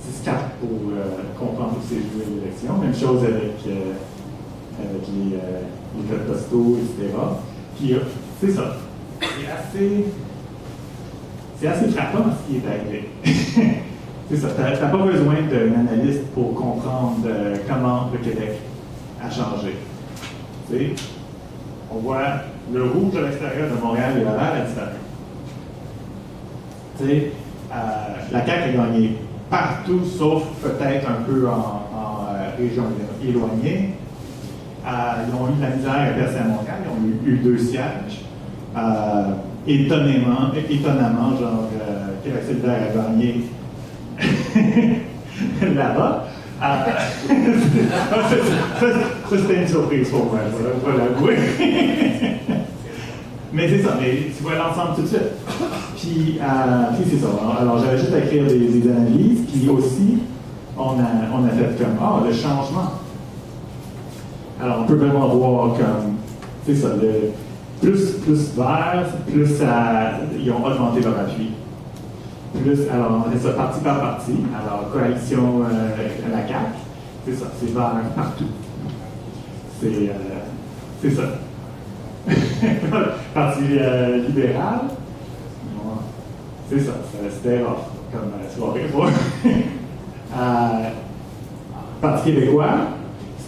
Speaker 8: 6 cartes pour comprendre où c'est joué l'élection. Même chose avec les codes postaux, etc. Puis c'est ça. C'est assez frappant ce qui est arrivé. C'est ça. Tu n'as pas besoin d'un analyste pour comprendre comment le Québec a changé. Tu sais, on voit le rouge à l'extérieur de Montréal et Laval a disparu. Tu sais, la CAQ a gagné partout, sauf peut-être un peu en région éloignée. Ils ont eu de la misère à percer à Montréal, ils ont eu 2 sièges. Étonnamment, genre, Québec solidaire a gagné là-bas. Ça, c'était une surprise pour moi, je vais l'avouer. Mais c'est ça, mais tu vois l'ensemble tout de suite. Puis c'est ça. Alors, j'avais juste à écrire des analyses, puis aussi, on a fait comme, le changement. Alors, on peut vraiment voir comme, c'est ça, plus vert, plus ils ont augmenté leur appui. Alors, on fait ça partie par partie. Alors, coalition à la CAQ, c'est ça, c'est vert partout. C'est ça. Parti libéral, c'est ça, c'était rough comme soirée. Parti québécois,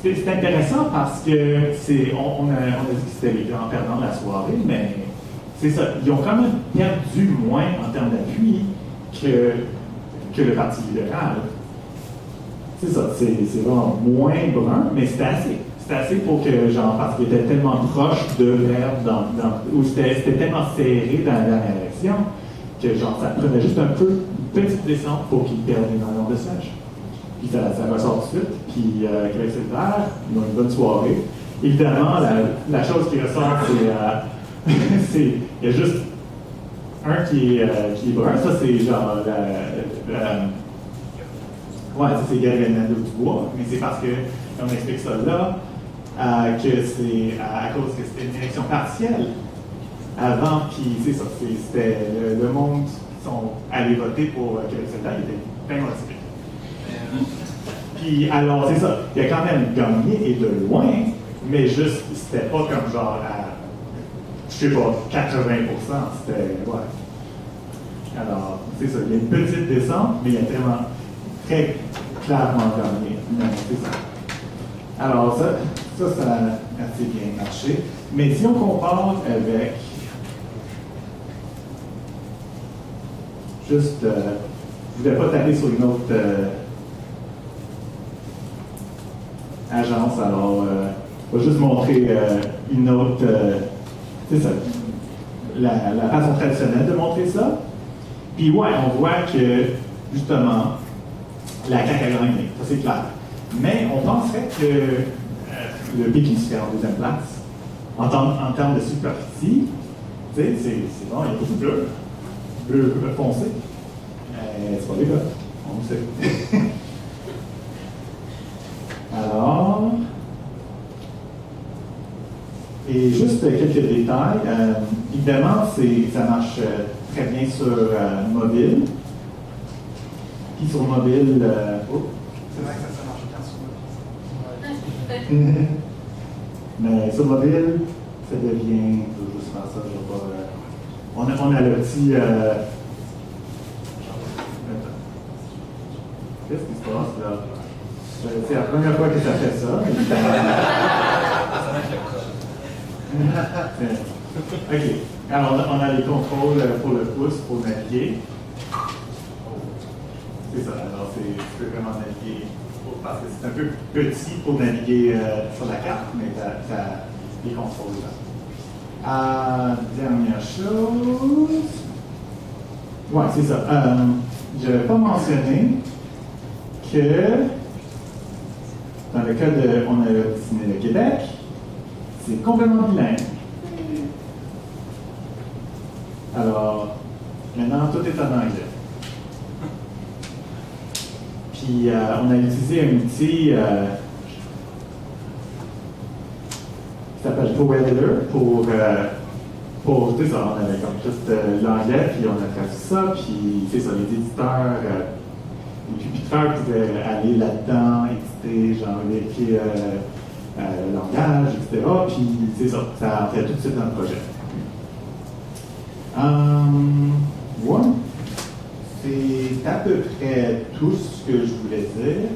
Speaker 8: c'est intéressant parce que on a dit que c'était les grands perdants de la soirée, mais c'est ça, ils ont quand même perdu moins en termes d'appui que le Parti libéral. C'est ça, c'est vraiment moins brun, mais c'était assez. C'était assez pour que, genre, parce qu'il était tellement proche de perdre ou c'était tellement serré dans la dernière élection que, genre, ça prenait juste un peu, une petite descente pour qu'il perde énormément de sièges. Puis ça ressort tout de suite. Puis Québec solidaire, ils ont une bonne soirée. Évidemment, la chose qui ressort, c'est il y a juste un qui est brun. Ça, c'est genre ouais, c'est Gabriel Nadeau-Dubois, mais c'est parce que, on explique ça là, que c'est à cause que c'était une élection partielle avant, puis c'est ça, c'était le monde qui sont allés voter pour Québec solidaire, il était bien motivé. Puis alors, c'est ça, il a quand même gagné et de loin, mais juste, c'était pas comme genre à, je sais pas, 80%, c'était, ouais. Alors, c'est ça, il y a une petite descente, mais il y a tellement, très clairement gagné. C'est ça. Alors, ça a assez bien marché. Mais si on compare avec juste, je ne voulais pas taper sur une autre agence, alors je vais juste montrer une autre, c'est ça, la façon traditionnelle de montrer ça. Puis ouais, on voit que, justement, la CAQ a gagné, ça c'est clair. Mais on penserait que le PQ se fait en deuxième place. En termes de superficie, tu sais, c'est bon, il y a beaucoup de bleu foncé. Mais c'est pas des gars, on le sait. Alors, et juste quelques détails. Évidemment, ça marche très bien sur mobile. Puis sur mobile,
Speaker 10: C'est vrai que ça marche bien sur mobile.
Speaker 8: mais sur mobile, ça devient. Je vais juste faire ça, je vais pas. On a le petit. Qu'est-ce qui se passe là? C'est la première fois que ça fait ça. OK. Alors, on a les contrôles pour le pouce, pour naviguer. C'est ça. Alors, tu peux vraiment naviguer, parce que c'est un peu petit pour naviguer sur la carte, mais tu as les contrôles là. Dernière chose. Ouais, c'est ça. Je n'avais pas mentionné que dans le cas de. On a dessiné le Québec, c'est complètement bilingue. Alors, maintenant, tout est en anglais. Puis, on a utilisé un outil qui s'appelle ProEditor pour tout ça. On avait comme juste l'anglais, puis on a traduit ça, puis c'est ça, les éditeurs, les publiciteurs pouvaient aller là-dedans, éditer, genre vérifier le langage, etc. Puis c'est ça, ça entrait tout de suite dans le projet. Ouais. C'est à peu près tout ce que je voulais dire.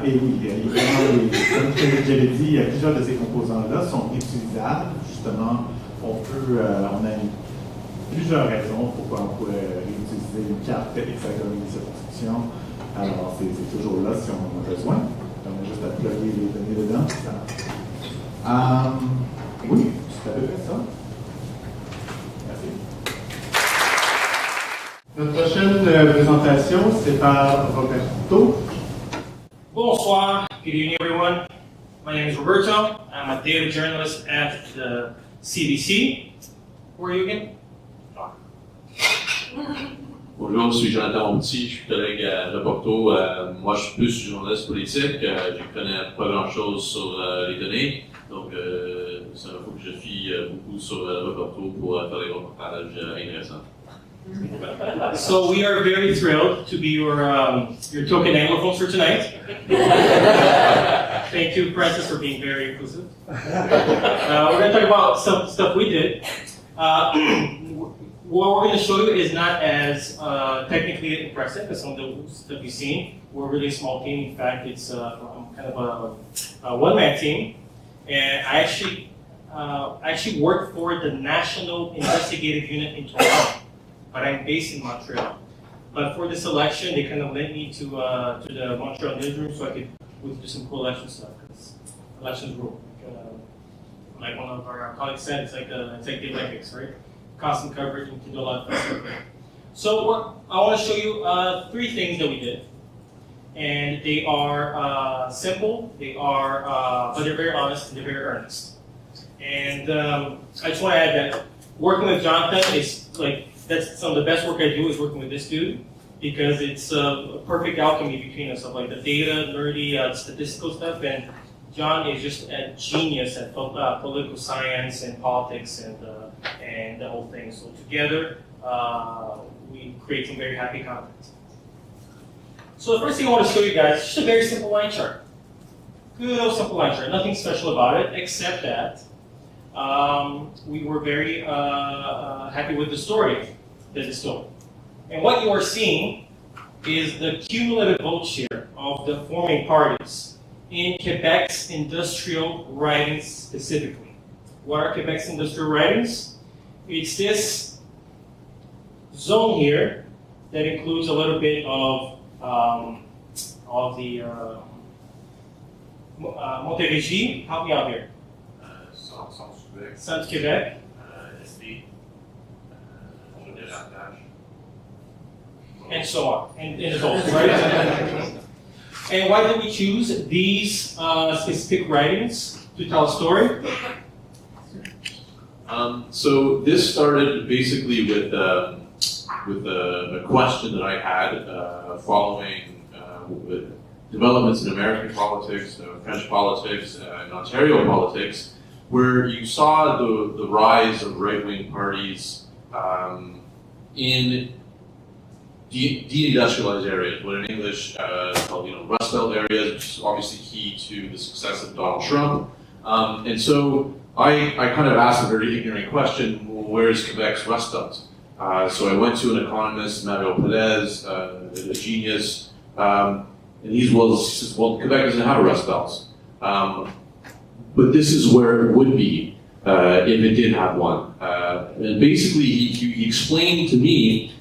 Speaker 8: Et oui, comme j'avais dit, il y a plusieurs de ces composants-là sont utilisables. Justement, on a plusieurs raisons pourquoi on pourrait utiliser une carte hexagonale de circonscription. Alors, c'est toujours là si on en a besoin. On a juste à plugger les données dedans. Oui, c'est à peu près ça.
Speaker 1: Notre prochaine présentation, c'est par Roberto.
Speaker 11: Bonsoir, good evening everyone. My name is Roberto. I'm a data journalist at the CBC. Who are you again?
Speaker 12: Bonjour, je suis Jonathan Monti, je suis collègue à Reporto. Moi, je suis plus journaliste politique. Je connais pas grand-chose sur les données. Donc, ça me faut que je fie beaucoup sur Reporto pour faire des reportages intéressants.
Speaker 11: So we are very thrilled to be your token Anglophones for tonight. Thank you, Francis, for being very inclusive. We're going to talk about some stuff we did. What we're going to show you is not as technically impressive as some of those that we've seen. We're a really small team. In fact, it's kind of a one-man team. And I actually work for the National Investigative Unit in Toronto, but I'm based in Montreal. But for this election, they kind of led me to the Montreal newsroom so we could do some cool election stuff. Because elections rule. Like one of our colleagues said, it's like the Olympics, right? Constant coverage, and we can do a lot of stuff. So I want to show you 3 things that we did, and they are simple. They are, but they're very honest and they're very earnest. And I just want to add that working with Jonathan is like that's some of the best work I do is working with this dude because it's a perfect alchemy between us of like the data, nerdy, statistical stuff, and John is just a genius at political science and politics and the whole thing. So together, we create some very happy content. So the first thing I want to show you guys is just a very simple line chart. Good old simple line chart. Nothing special about it, except that we were very happy with the story that it told. And what you are seeing is the cumulative vote share of the forming parties in Quebec's industrial ridings specifically. What are Quebec's industrial ridings? It's this zone here that includes a little bit of the Montérégie. Help me out here. Centre-Québec.
Speaker 12: SD.
Speaker 11: and so on, and adults, right? And why did we choose these specific writings to tell a story?
Speaker 12: So this started basically with a question that I had following developments in American politics, French politics, and Ontario politics, where you saw the rise of right-wing parties in de-industrialized areas, what in English called Rust Belt areas, which is obviously key to the success of Donald Trump. And so I kind of asked a very ignorant question: well, where is Quebec's Rust Belt? So I went to an economist, Mario Perez, a genius, and he says, well, Quebec doesn't have a Rust Belt. But this is where it would be if it did have one. And basically, he explained to me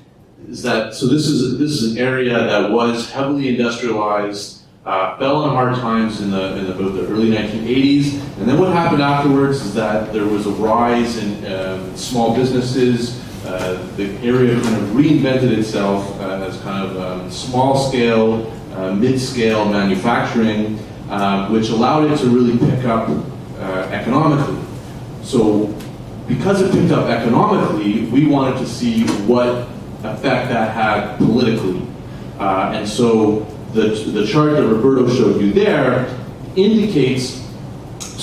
Speaker 12: is that this is an area that was heavily industrialized, fell on hard times in the early 1980s, and then what happened afterwards is that there was a rise in small businesses. The area kind of reinvented itself as kind of small-scale, mid-scale manufacturing, which allowed it to really pick up economically. So because it picked up economically, we wanted to see what effect that had politically. And so the chart that Roberto showed you there indicates,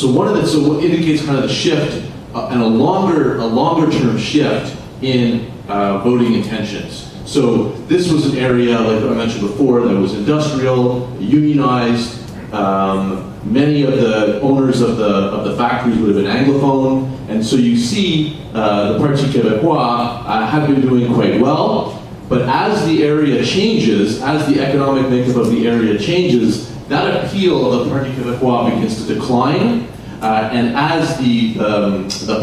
Speaker 12: what indicates kind of the shift and a longer term shift in voting intentions. So this was an area, like I mentioned before, that was industrial, unionized. Many of the owners of the factories would have been Anglophone, and so you see the Parti Québécois have been doing quite well. But as the area changes, as the economic makeup of the area changes, that appeal of the Parti Québécois begins to decline, and as the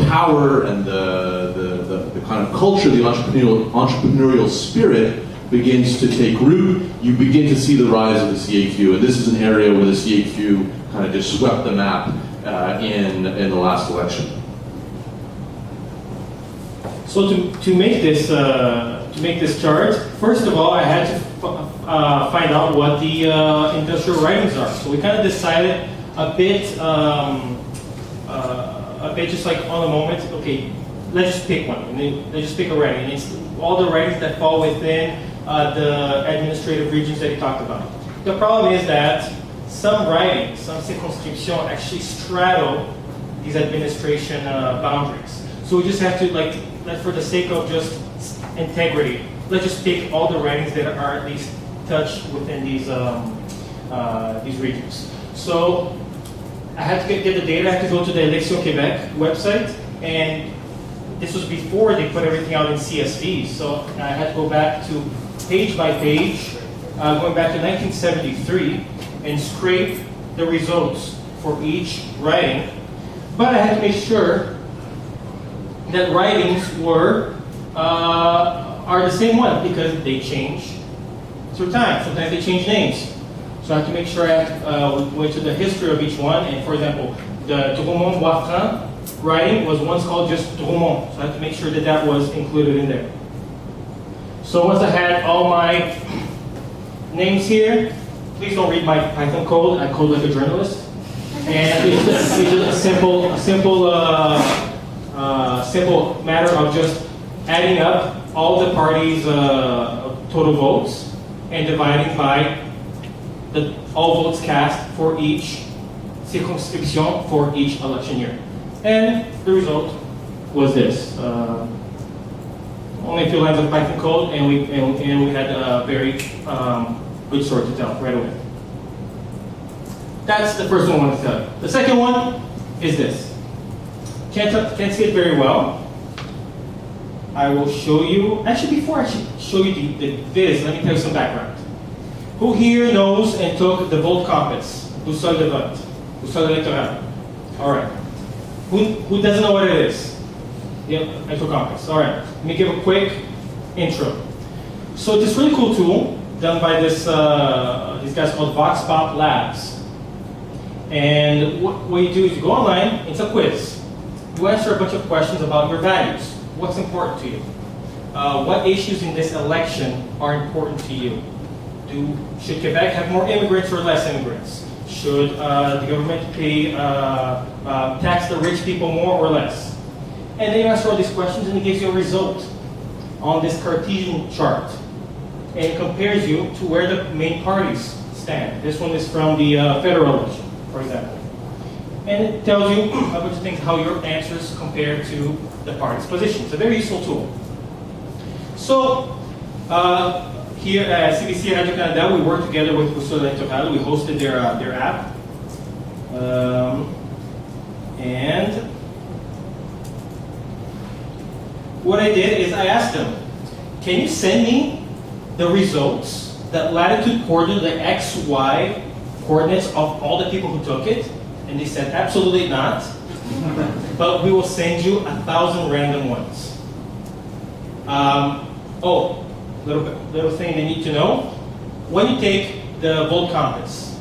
Speaker 12: power and the kind of culture, the entrepreneurial spirit begins to take root, you begin to see the rise of the CAQ. And this is an area where the CAQ kind of just swept the map in the last election.
Speaker 11: So to make this chart, first of all, I had to find out what the industrial writings are. So we kind of decided a bit just like on the moment. Okay, let's just pick one. Let's just pick a writing. And it's all the writings that fall within the administrative regions that he talked about. The problem is that some writings, some circonscriptions actually straddle these administration boundaries. So we just have to, for the sake of just integrity, let's just pick all the writings that are at least touched within these regions. So I had to get the data. I had to go to the Élections Québec website, and this was before they put everything out in CSV. So I had to go back to page by page, going back to 1973, and scrape the results for each writing. But I had to make sure that writings are the same one, because they change through time. Sometimes they change names. So I have to make sure I went to the history of each one. And for example, the Drummond-Boisfranc writing was once called just Drummond. So I have to make sure that that was included in there. So once I had all my names here, please don't read my Python code. I code like a journalist. And it's just a simple matter of just adding up all the parties' total votes and dividing by all votes cast for each circonscription for each election year. And the result was this. Only a few lines of Python code, and we had a very good story to tell right away. That's the first one I want to tell you. The second one is this. Can't see it very well. I will show you. Actually, before I show you the viz, let me tell you some background. Who here knows and took the Volt Compass? Boussole de vote. Boussole électorale. All right. Who doesn't know what it is? Yep, I took Compass. All right. Let me give a quick intro. So this really cool tool done by these guys called VoxPop Labs. And what you do is you go online. It's a quiz. You answer a bunch of questions about your values. What's important to you? what issues in this election are important to you? Should Quebec have more immigrants or less immigrants? Should the government tax the rich people more or less? And then you answer all these questions and it gives you a result on this Cartesian chart. And it compares you to where the main parties stand. This one is from the federal election, for example. And it tells you a bunch of things, how your answers compare to the party's position. It's a very useful tool. So, here at CBC Radio-Canada, we work together with Boussole Electorale. We hosted their app. And what I did is I asked them, can you send me the results, the latitude coordinate, the X, Y coordinates of all the people who took it? And they said, absolutely not. But we will send you 1,000 random ones. Little thing they need to know. When you take the Volt Compass,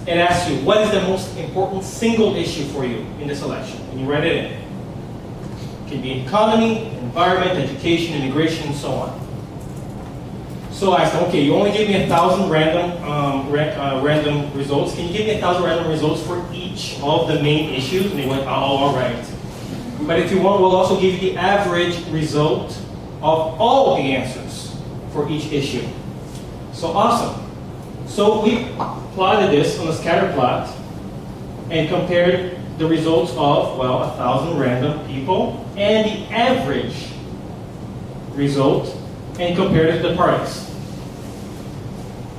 Speaker 11: it asks you, what is the most important single issue for you in this election? And you write it in. It can be economy, environment, education, immigration, and so on. So I said, okay, you only gave me 1,000 random results. Can you give me 1,000 random results for each of the main issues? And they went, oh, all right. But if you want, we'll also give you the average result of all the answers for each issue. So awesome. So we plotted this on a scatter plot and compared the results of, 1,000 random people and the average result and compared it to the parties.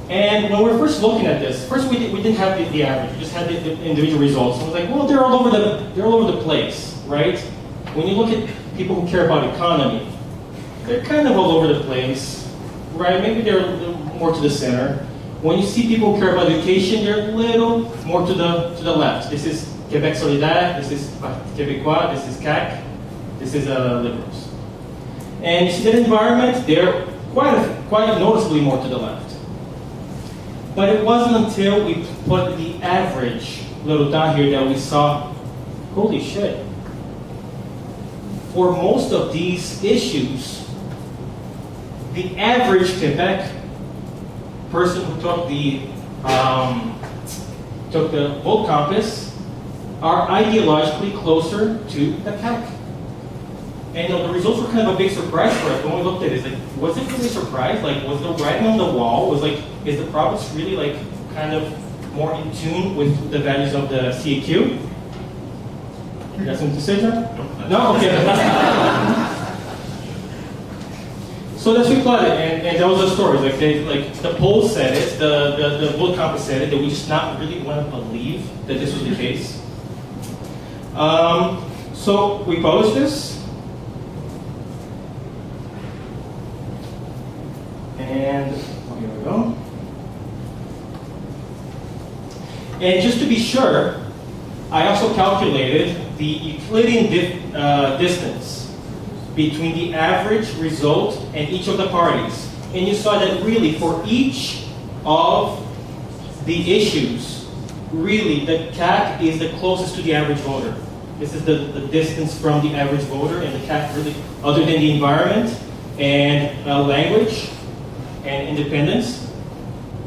Speaker 11: And when we were first looking at this, first we didn't have the average, we just had the individual results. And I was like, well, they're all over the place, right? When you look at people who care about economy, they're kind of all over the place, right? Maybe they're a little more to the center. When you see people who care about education, they're a little more to the left. This is Québec Solidaire, this is Québécois, this is CAQ, this is Liberals. And you see that environment, they're quite noticeably more to the left. But it wasn't until we put the average little down here that we saw, holy shit. For most of these issues, the average Quebec person who took the Volt Compass are ideologically closer to the CAQ. And the results were kind of a big surprise for us when we looked at it. It's like, was it really a surprise? Like, was the writing on the wall? Was like, is the province really like kind of more in tune with the values of the CAQ? You got something to say, John? No? Okay. So that's what we plotted, and that was the story. Like the polls said it, the Volt Compass said it, that we just not really want to believe that this was the case. So we published this. And here we go. And just to be sure, I also calculated the Euclidean distance between the average result and each of the parties. And you saw that really for each of the issues, really the CAQ is the closest to the average voter. This is the distance from the average voter, and the CAQ really, other than the environment and language and independence,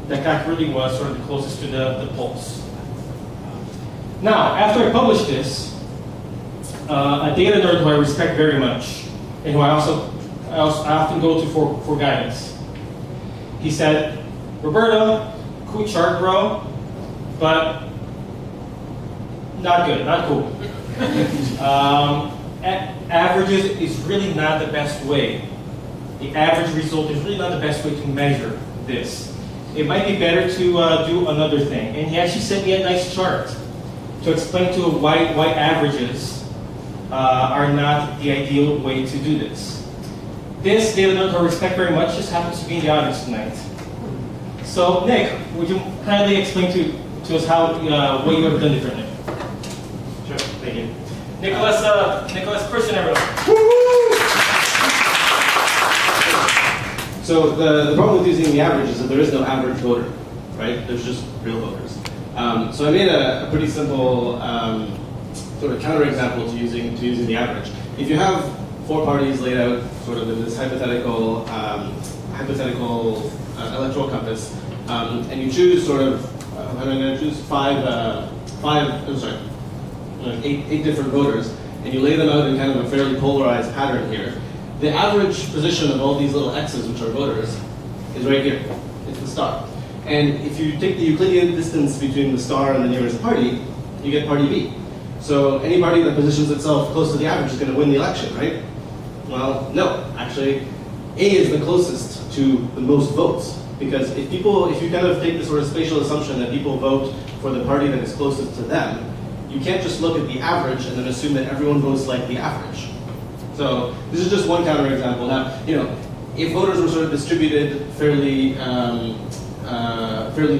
Speaker 11: the CAQ really was sort of the closest to the polls. Now, after I published this, a data nerd who I respect very much, and who I often go to for guidance, he said, Roberto, cool chart, bro, but not good, not cool. Averages is really not the best way. The average result is really not the best way to measure this. It might be better to do another thing. And he actually sent me a nice chart to explain to him why averages are not the ideal way to do this. This data nerd I respect very much just happens to be in the audience tonight. So Nick, would you kindly explain to us how what you have done differently? Sure, thank you. Nicholas Christian, everyone.
Speaker 13: So the problem with using the average is that there is no average voter, right? There's just real voters. So I made a pretty simple sort of counterexample to using the average. If you have four parties laid out sort of in this hypothetical electoral compass, and you choose sort of, I'm going to choose eight different voters, and you lay them out in kind of a fairly polarized pattern here. The average position of all these little X's, which are voters, is right here. It's the star. And if you take the Euclidean distance between the star and the nearest party, you get party B. So any party that positions itself close to the average is going to win the election, right? Well, no. Actually, A is the closest to the most votes. Because if you kind of take the sort of spatial assumption that people vote for the party that is closest to them, you can't just look at the average and then assume that everyone votes like the average. So this is just one counterexample. Now, if voters were sort of distributed fairly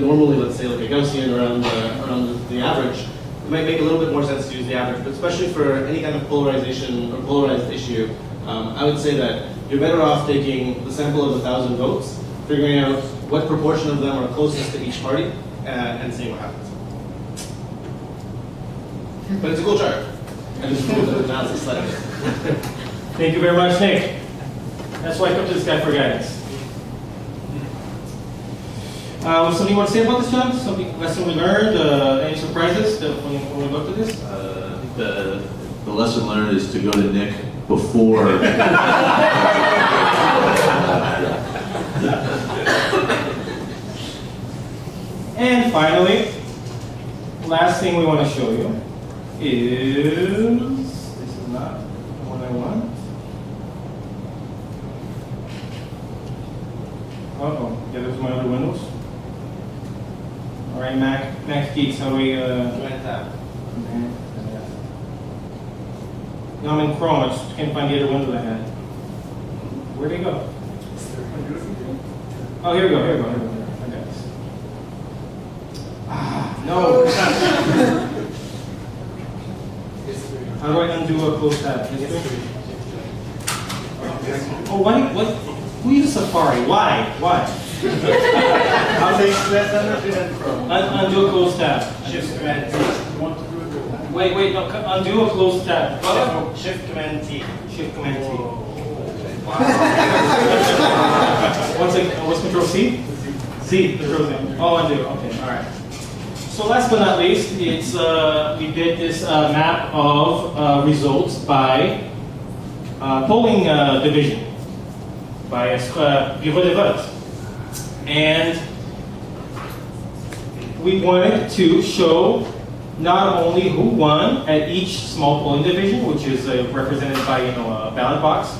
Speaker 13: normally, let's say like a Gaussian around the average, it might make a little bit more sense to use the average. But especially for any kind of polarization or polarized issue, I would say that you're better off taking the sample of 1,000 votes, figuring out what proportion of them are closest to each party, and seeing what happens. But it's a cool chart. And it's cool to announce the slide.
Speaker 11: Thank you very much, Nick. That's why I come to this guy for guidance. Something you want to say about this, John? Something lesson we learned? Any surprises when we looked at this?
Speaker 12: I think the lesson learned is to go to Nick before.
Speaker 11: And finally, last thing we want to show you is, this is not what I want. Uh-oh, yeah, there's my other windows. All right, Mac Geeks, how do we,
Speaker 13: Right tab.
Speaker 11: No, I'm in Chrome, I just can't find the other window I had. Where'd it go? Oh, here we go. I got this. No. How do I undo a closed tab? Oh, why? What? Who uses Safari? Why?
Speaker 1: I'll take that and Chrome.
Speaker 11: Undo a closed tab.
Speaker 1: Shift Command T. You want to do it?
Speaker 11: Wait, no, undo a closed tab.
Speaker 1: Shift Command T.
Speaker 11: Shift Command T. What's Control C? C. Control Z. Oh, undo. Okay, all right. So last but not least, it's we did this map of results by polling division, by bureau de vote, and we wanted to show not only who won at each small polling division, which is represented by a ballot box,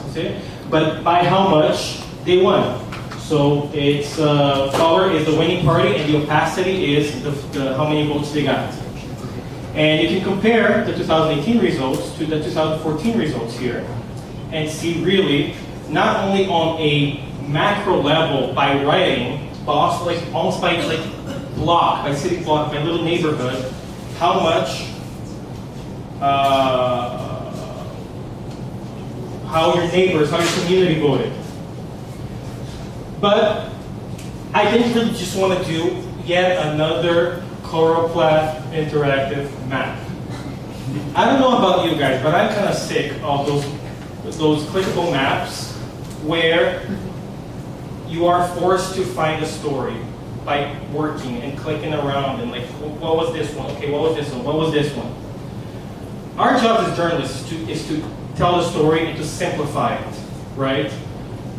Speaker 11: but by how much they won. So it's color is the winning party, and the opacity is the how many votes they got. And you can compare the 2018 results to the 2014 results here, and see really not only on a macro level by writing, but also almost by block, by city block, by little neighborhood, how much, how your neighbors, how your community voted. But I didn't really just want to do yet another Choropleth interactive map. I don't know about you guys, but I'm kind of sick of those clickable maps where you are forced to find a story by working and clicking around and what was this one? Okay, what was this one? What was this one? Our job as journalists is to tell the story and to simplify it, right?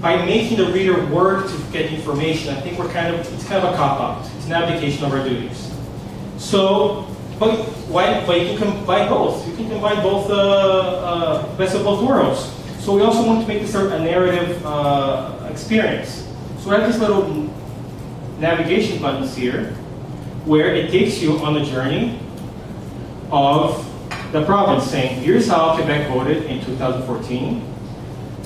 Speaker 11: By making the reader work to get information, I think it's kind of a cop-out. It's an abdication of our duties. So, but you can combine both. You can combine both best of both worlds. So we also want to make this a narrative experience. So we have these little navigation buttons here, where it takes you on the journey of the province, saying, here's how Quebec voted in 2014,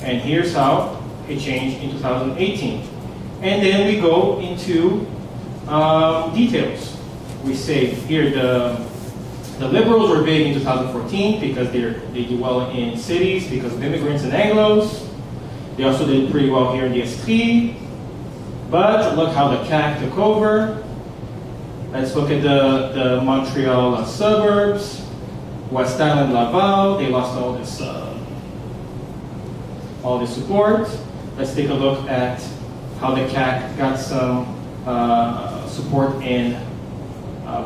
Speaker 11: and here's how it changed in 2018. And then we go into details. We say here the Liberals were big in 2014 because they do well in cities because of immigrants and Anglos. They also did pretty well here in the Estrie. But look how the CAQ took over. Let's look at the Montreal suburbs. West Island, Laval, they lost all this all the support. Let's take a look at how the CAC got some support in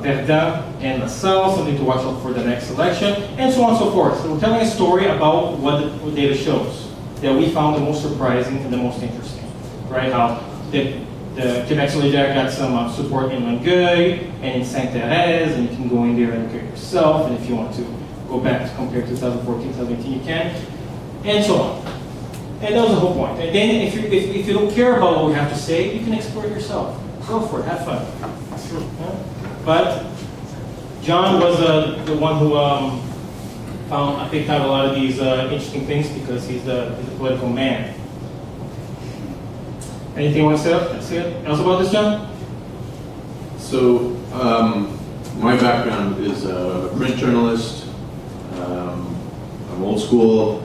Speaker 11: Verdun and LaSalle, something to watch out for the next election, and so on and so forth. So we're telling a story about what the data shows that we found the most surprising and the most interesting, right? How the Quebec Solidaire got some support in Longueuil and in Sainte-Thérèse, and you can go in there and look at yourself, and if you want to go back to compare 2014, 2018, you can, and so on. And that was the whole point. And then if you don't care about what we have to say, you can explore it yourself. Go for it, have fun. Yeah? But John was the one who picked out a lot of these interesting things because he's a political man. Anything you want to say else about this, John?
Speaker 12: So, my background is a print journalist. I'm old school.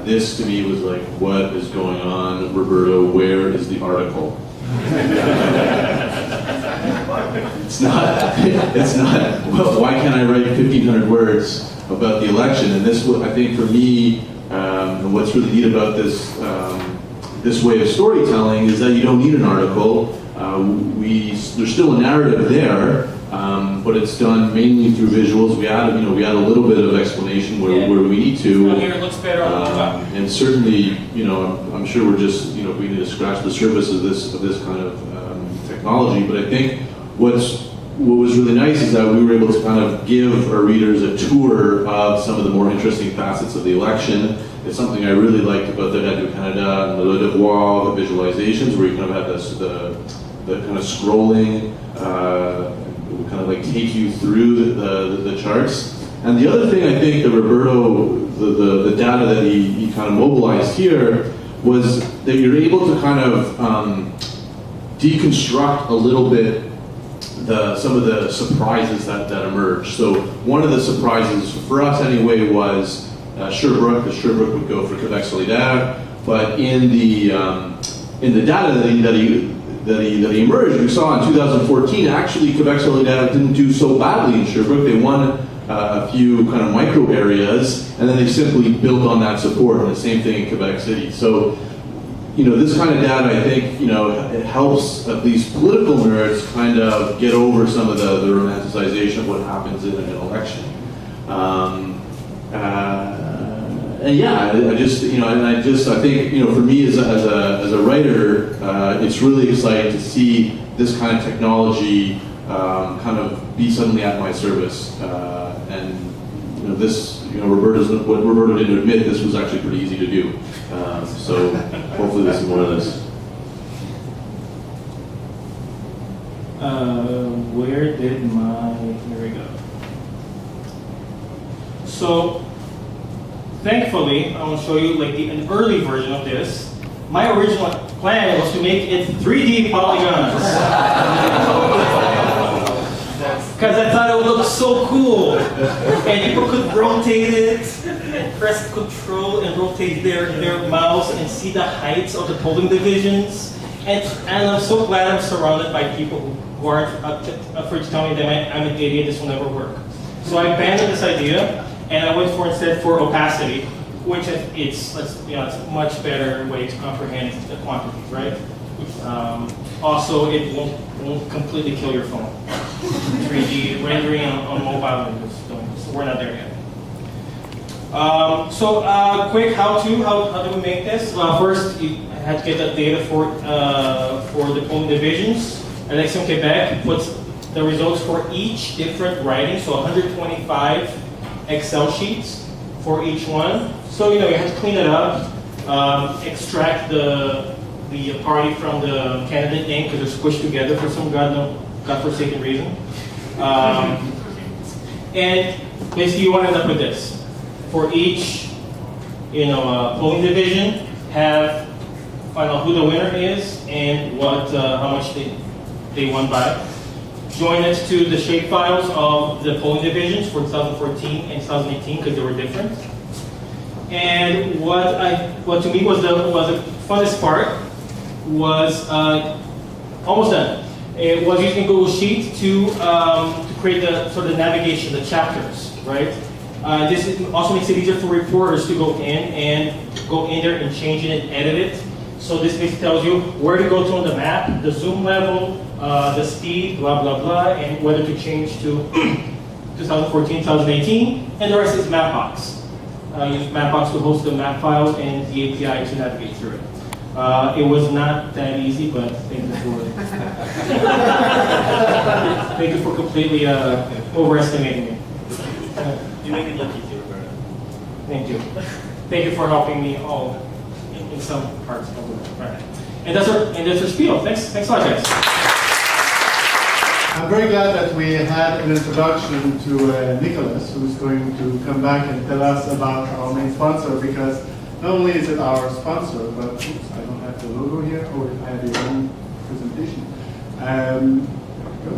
Speaker 12: This to me was like, what is going on, Roberto? Where is the article? It's not, well, why can't I write 1,500 words about the election? And this, I think for me, what's really neat about this, this way of storytelling is that you don't need an article. There's still a narrative there, but it's done mainly through visuals. We add a little bit of explanation where we need to.
Speaker 11: Here it looks better on the web.
Speaker 12: And certainly, I'm sure we're just, we need to scratch the surface of this kind of technology. But I think what was really nice is that we were able to kind of give our readers a tour of some of the more interesting facets of the election. It's something I really liked about the Radio-Canada and the Le Devoir, the visualizations, where you kind of have the kind of scrolling, kind of like take you through the charts. And the other thing I think that Roberto, the data that he kind of mobilized here, was that you're able to kind of deconstruct a little bit some of the surprises that emerged. So one of the surprises for us anyway was Sherbrooke, because Sherbrooke would go for Quebec Solidaire, but in the data that he emerged, we saw in 2014 actually Quebec Solidaire didn't do so badly in Sherbrooke. They won a few kind of micro areas, and then they simply built on that support, and the same thing in Quebec City. So, this kind of data, I think, it helps at least political nerds kind of get over some of the romanticization of what happens in an election. And yeah, I think, for me as a writer, it's really exciting to see this kind of technology kind of be suddenly at my service. And this, what Roberto didn't admit, this was actually pretty easy to do. So hopefully this is more of this.
Speaker 11: Here we go. So, thankfully, I want to show you an early version of this. My original plan was to make it 3D polygons. Because I thought it would look so cool. And people could rotate it, and press Control and rotate their mouse and see the heights of the polling divisions. And I'm so glad I'm surrounded by people who aren't afraid to tell me that I'm an idiot, this will never work. So I abandoned this idea, and I went instead for opacity, which it's a much better way to comprehend the quantities, right? Also, it won't completely kill your phone. 3D rendering on mobile windows, so we're not there yet. Quick how-to, how do we make this? First, you have to get the data for the polling divisions. Election Quebec puts the results for each different riding, so 125 Excel sheets for each one. So you have to clean it up, extract the party from the candidate name because they're squished together for some godforsaken reason. And basically you want to end up with this. For each polling division, find out who the winner is and how much they won by. Join it to the shapefiles of the polling divisions for 2014 and 2018 because they were different. And what to me was the funnest part was almost done. It was using Google Sheets to create the navigation, the chapters, right? This also makes it easier for reporters to go in there and change it and edit it. So this basically tells you where to go to on the map, the zoom level, the speed, blah, blah, blah, and whether to change to 2014, 2018, and the rest is Mapbox. Use Mapbox to host the map file and the API to navigate through it. It was not that easy, but thank you for completely overestimating me.
Speaker 8: You make it look easy, Roberto.
Speaker 11: Thank you. Thank you for helping me all in some parts of the world. Right. And that's our spiel. Thanks a lot, guys.
Speaker 1: I'm very glad that we had an introduction to Nicholas, who's going to come back and tell us about our main sponsor, because not only is it our sponsor, but oops, I don't have the logo here, or I have your own presentation. There we go.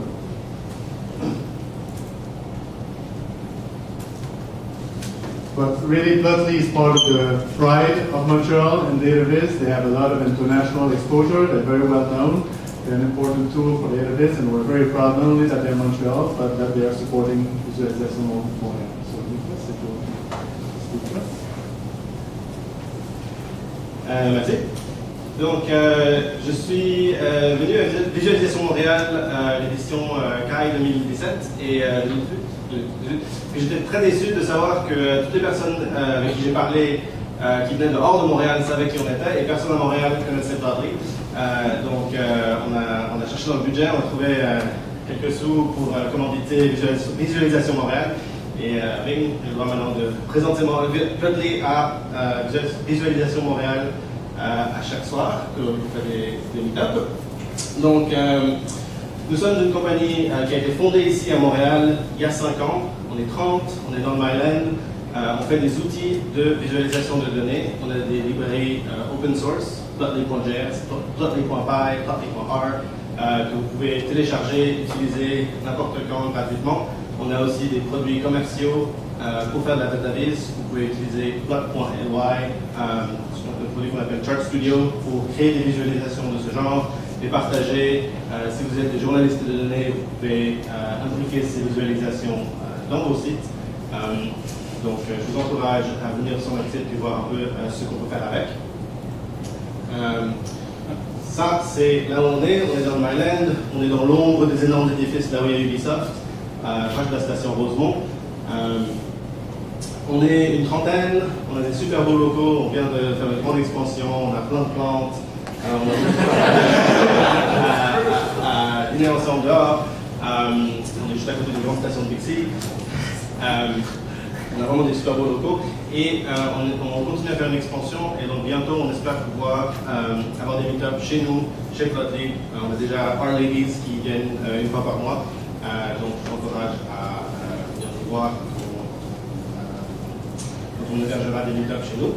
Speaker 1: But really, Plotly is part of the pride of Montreal and DataViz. They have a lot of international exposure. They're very well known. They're an important tool for DataViz, and we're very proud not only that they're in Montreal, but that they are supporting visualisation Montréal. So, Nicolas, if you want to speak to us.
Speaker 14: Mathieu. Donc, je suis venu à Visualisation Montréal, l'édition CAI 2017 et 2018. J'étais très déçu de savoir que toutes les personnes avec qui j'ai parlé, qui venaient de hors de Montréal, savaient qui on était, et personne à Montréal connaissait Plotly. Donc, on a cherché dans le budget, on a trouvé quelques sous pour commanditer Visualisation Montréal. Et Ring, j'ai le droit maintenant de présenter Plotly à Visualisation Montréal à chaque soir, que l'on fait des meet-ups. Donc, nous sommes une compagnie qui a été fondée ici à Montréal il y a 5 ans. On est 30, on est dans le Myland. On fait des outils de visualisation de données. On a des librairies open source, Plotly.js, Plotly.py, Plotly.r, que vous pouvez télécharger, utiliser n'importe quand gratuitement. On a aussi des produits commerciaux pour faire de la dataviz. Vous pouvez utiliser Plot.ly, le produit qu'on appelle Chart Studio, pour créer des visualisations de ce genre, les partager. Si vous êtes des journalistes de données, vous pouvez impliquer ces visualisations dans vos sites. Donc, je vous encourage à venir sur notre site et voir un peu ce qu'on peut faire avec. Ça, c'est là où on est dans le Myland, on est dans l'ombre des énormes édifices là où il y a Ubisoft, proche de la station Rosemont. On est une trentaine, on a des super beaux locaux, on vient de faire une grande expansion, on a plein de plantes, on a dîner ensemble dehors, on est juste à côté d'une grande station de Bixi. On a vraiment des super beaux locaux et on continue à faire une expansion et donc bientôt on espère pouvoir avoir des meet-ups chez nous, chez Plotly. On a déjà Our Ladies qui viennent une fois par mois, donc je vous encourage à venir nous voir quand on hébergera des meet-ups chez nous.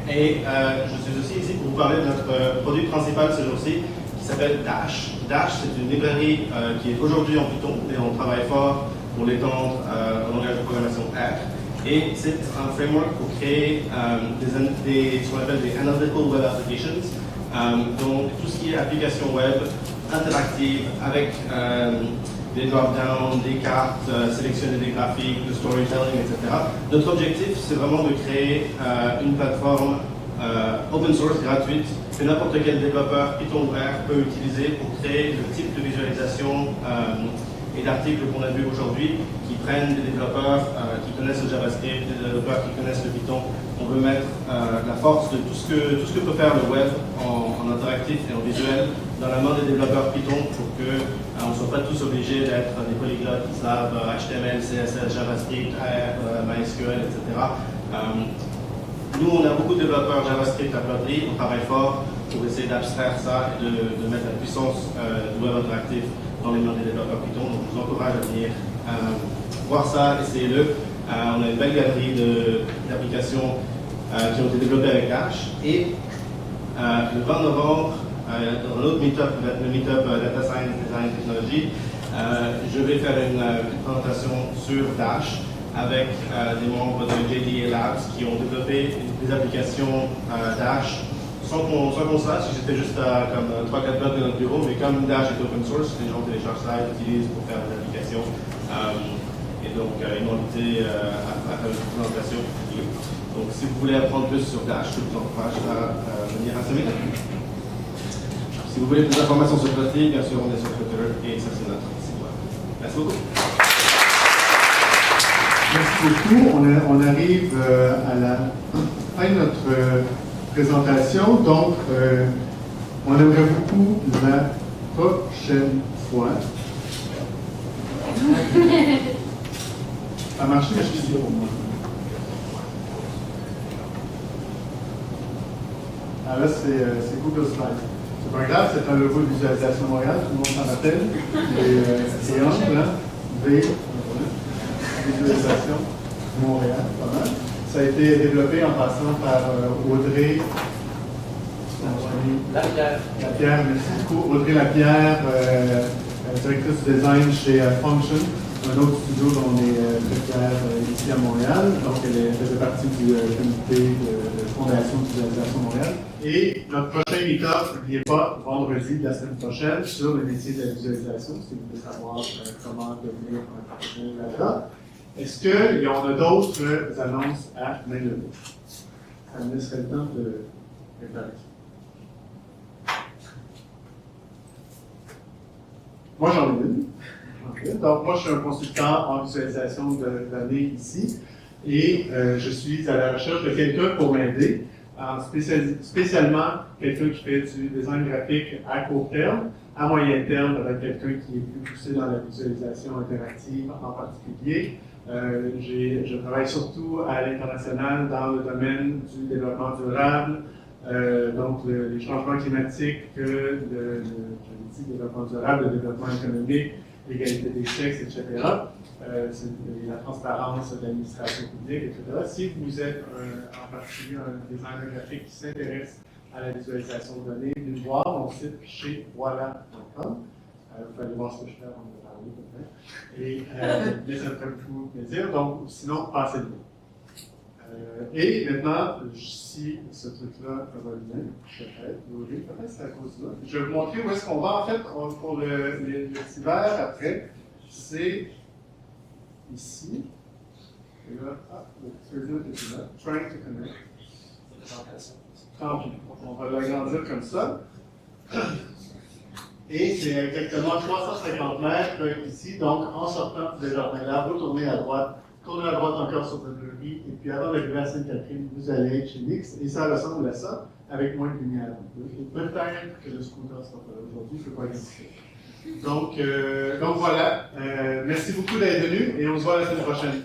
Speaker 14: Et je suis aussi ici pour vous parler de notre produit principal ce jour-ci qui s'appelle Dash. Dash, c'est une librairie qui est aujourd'hui en Python et on travaille fort pour l'étendre au langage de programmation R. Et c'est un framework pour créer ce qu'on appelle des Analytical Web Applications. Donc tout ce qui est application web interactive avec des drop-downs, des cartes, sélectionner des graphiques, le storytelling, etc. Notre objectif, c'est vraiment de créer une plateforme open source gratuite que n'importe quel développeur Python ou R peut utiliser pour créer le type de visualisation et d'articles qu'on a vus aujourd'hui qui prennent des développeurs qui connaissent le JavaScript, des développeurs qui connaissent le Python. On veut mettre la force de tout ce que peut faire le web en interactif et en visuel dans la main des développeurs Python pour qu'on ne soit pas tous obligés d'être des polyglottes qui savent HTML, CSS, JavaScript, R, MySQL, etc. Nous, on a beaucoup de développeurs JavaScript à Plotly, on travaille fort pour essayer d'abstraire ça et de mettre la puissance du web interactif dans les mains des développeurs Python. Donc je vous encourage à venir voir ça, essayez-le. On a une belle galerie d'applications qui ont été développées avec Dash. Et le 20 novembre, dans un autre meet-up, le meet-up Data Science Design Technology, je vais faire une petite présentation sur Dash avec des membres de JDA Labs qui ont développé des applications Dash sans qu'on sache, j'étais juste à comme 3-4 blocs de notre bureau, mais comme Dash est open source, les gens téléchargent ça et l'utilisent pour faire des applications. Et donc ils m'ont invité à faire une présentation. Donc si vous voulez apprendre plus sur Dash, je vous encourage à venir à ce meeting. Si vous voulez plus d'informations sur Flutter, bien sûr on est sur Twitter et ça c'est notre site web. Merci beaucoup.
Speaker 1: Merci beaucoup. On arrive à la fin de notre présentation. Donc, on aimerait beaucoup la prochaine fois. Ça a marché, mais je suis sûr pour moi. Ah là, c'est Google Slides. C'est pas grave, c'est un logo de Visualisation Montréal, tout le monde s'en rappelle. Et Angle, hein? V. Visualisation Montréal, pas mal. Ça a été développé en passant par Audrey Lapierre, merci beaucoup. Audrey Lapierre, directrice du design chez Function, un autre studio dont on est très fiers ici à Montréal. Donc, elle faisait partie du comité de fondation de Visualisation Montréal. Et notre prochain meet-up, n'oubliez pas, vendredi de la semaine prochaine, sur le métier de la visualisation, si vous voulez savoir comment devenir un professionnel là-dedans. Est-ce qu'il y en a d'autres annonces à main levée? Ça me laisserait le temps de préparer. Moi, j'en ai une. Okay. Donc, moi, je suis un consultant en visualisation de données ici et je suis à la recherche de quelqu'un pour m'aider, spécialement quelqu'un qui fait du design graphique à court terme, à moyen terme, avec quelqu'un qui est plus poussé dans la visualisation interactive en particulier. Je travaille surtout à l'international dans le domaine du développement durable, donc les changements climatiques, le développement durable, le développement économique, l'égalité des sexes, etc. La transparence de l'administration publique, etc. Si vous êtes en particulier un designer graphique qui s'intéresse à la visualisation de données, venez voir mon site chez voilà.com. Vous pouvez aller voir ce que je fais avant de parler, peut-être. Mais ça me ferait beaucoup plaisir. Donc, sinon, passez-le. Et maintenant, si ce truc-là va bien, peut-être c'est à cause de là. Je vais vous montrer où est-ce qu'on va. En fait, pour le hiver, après, c'est ici. Et là, le petit est là. Trying to connect. Tant pis. On va l'agrandir comme ça. Et c'est exactement 350 mètres ici. Donc, en sortant de Jardin-Lab, vous tournez à droite. Tournez à droite encore sur votre rue, et puis avant d'arriver à Sainte-Catherine, vous allez être chez Nix, et ça ressemble à ça, avec moins de lumière. Peut-être que le scooter sera pas là aujourd'hui, je ne peux pas garantir. Donc voilà, merci beaucoup d'être venu, et on se voit la semaine prochaine.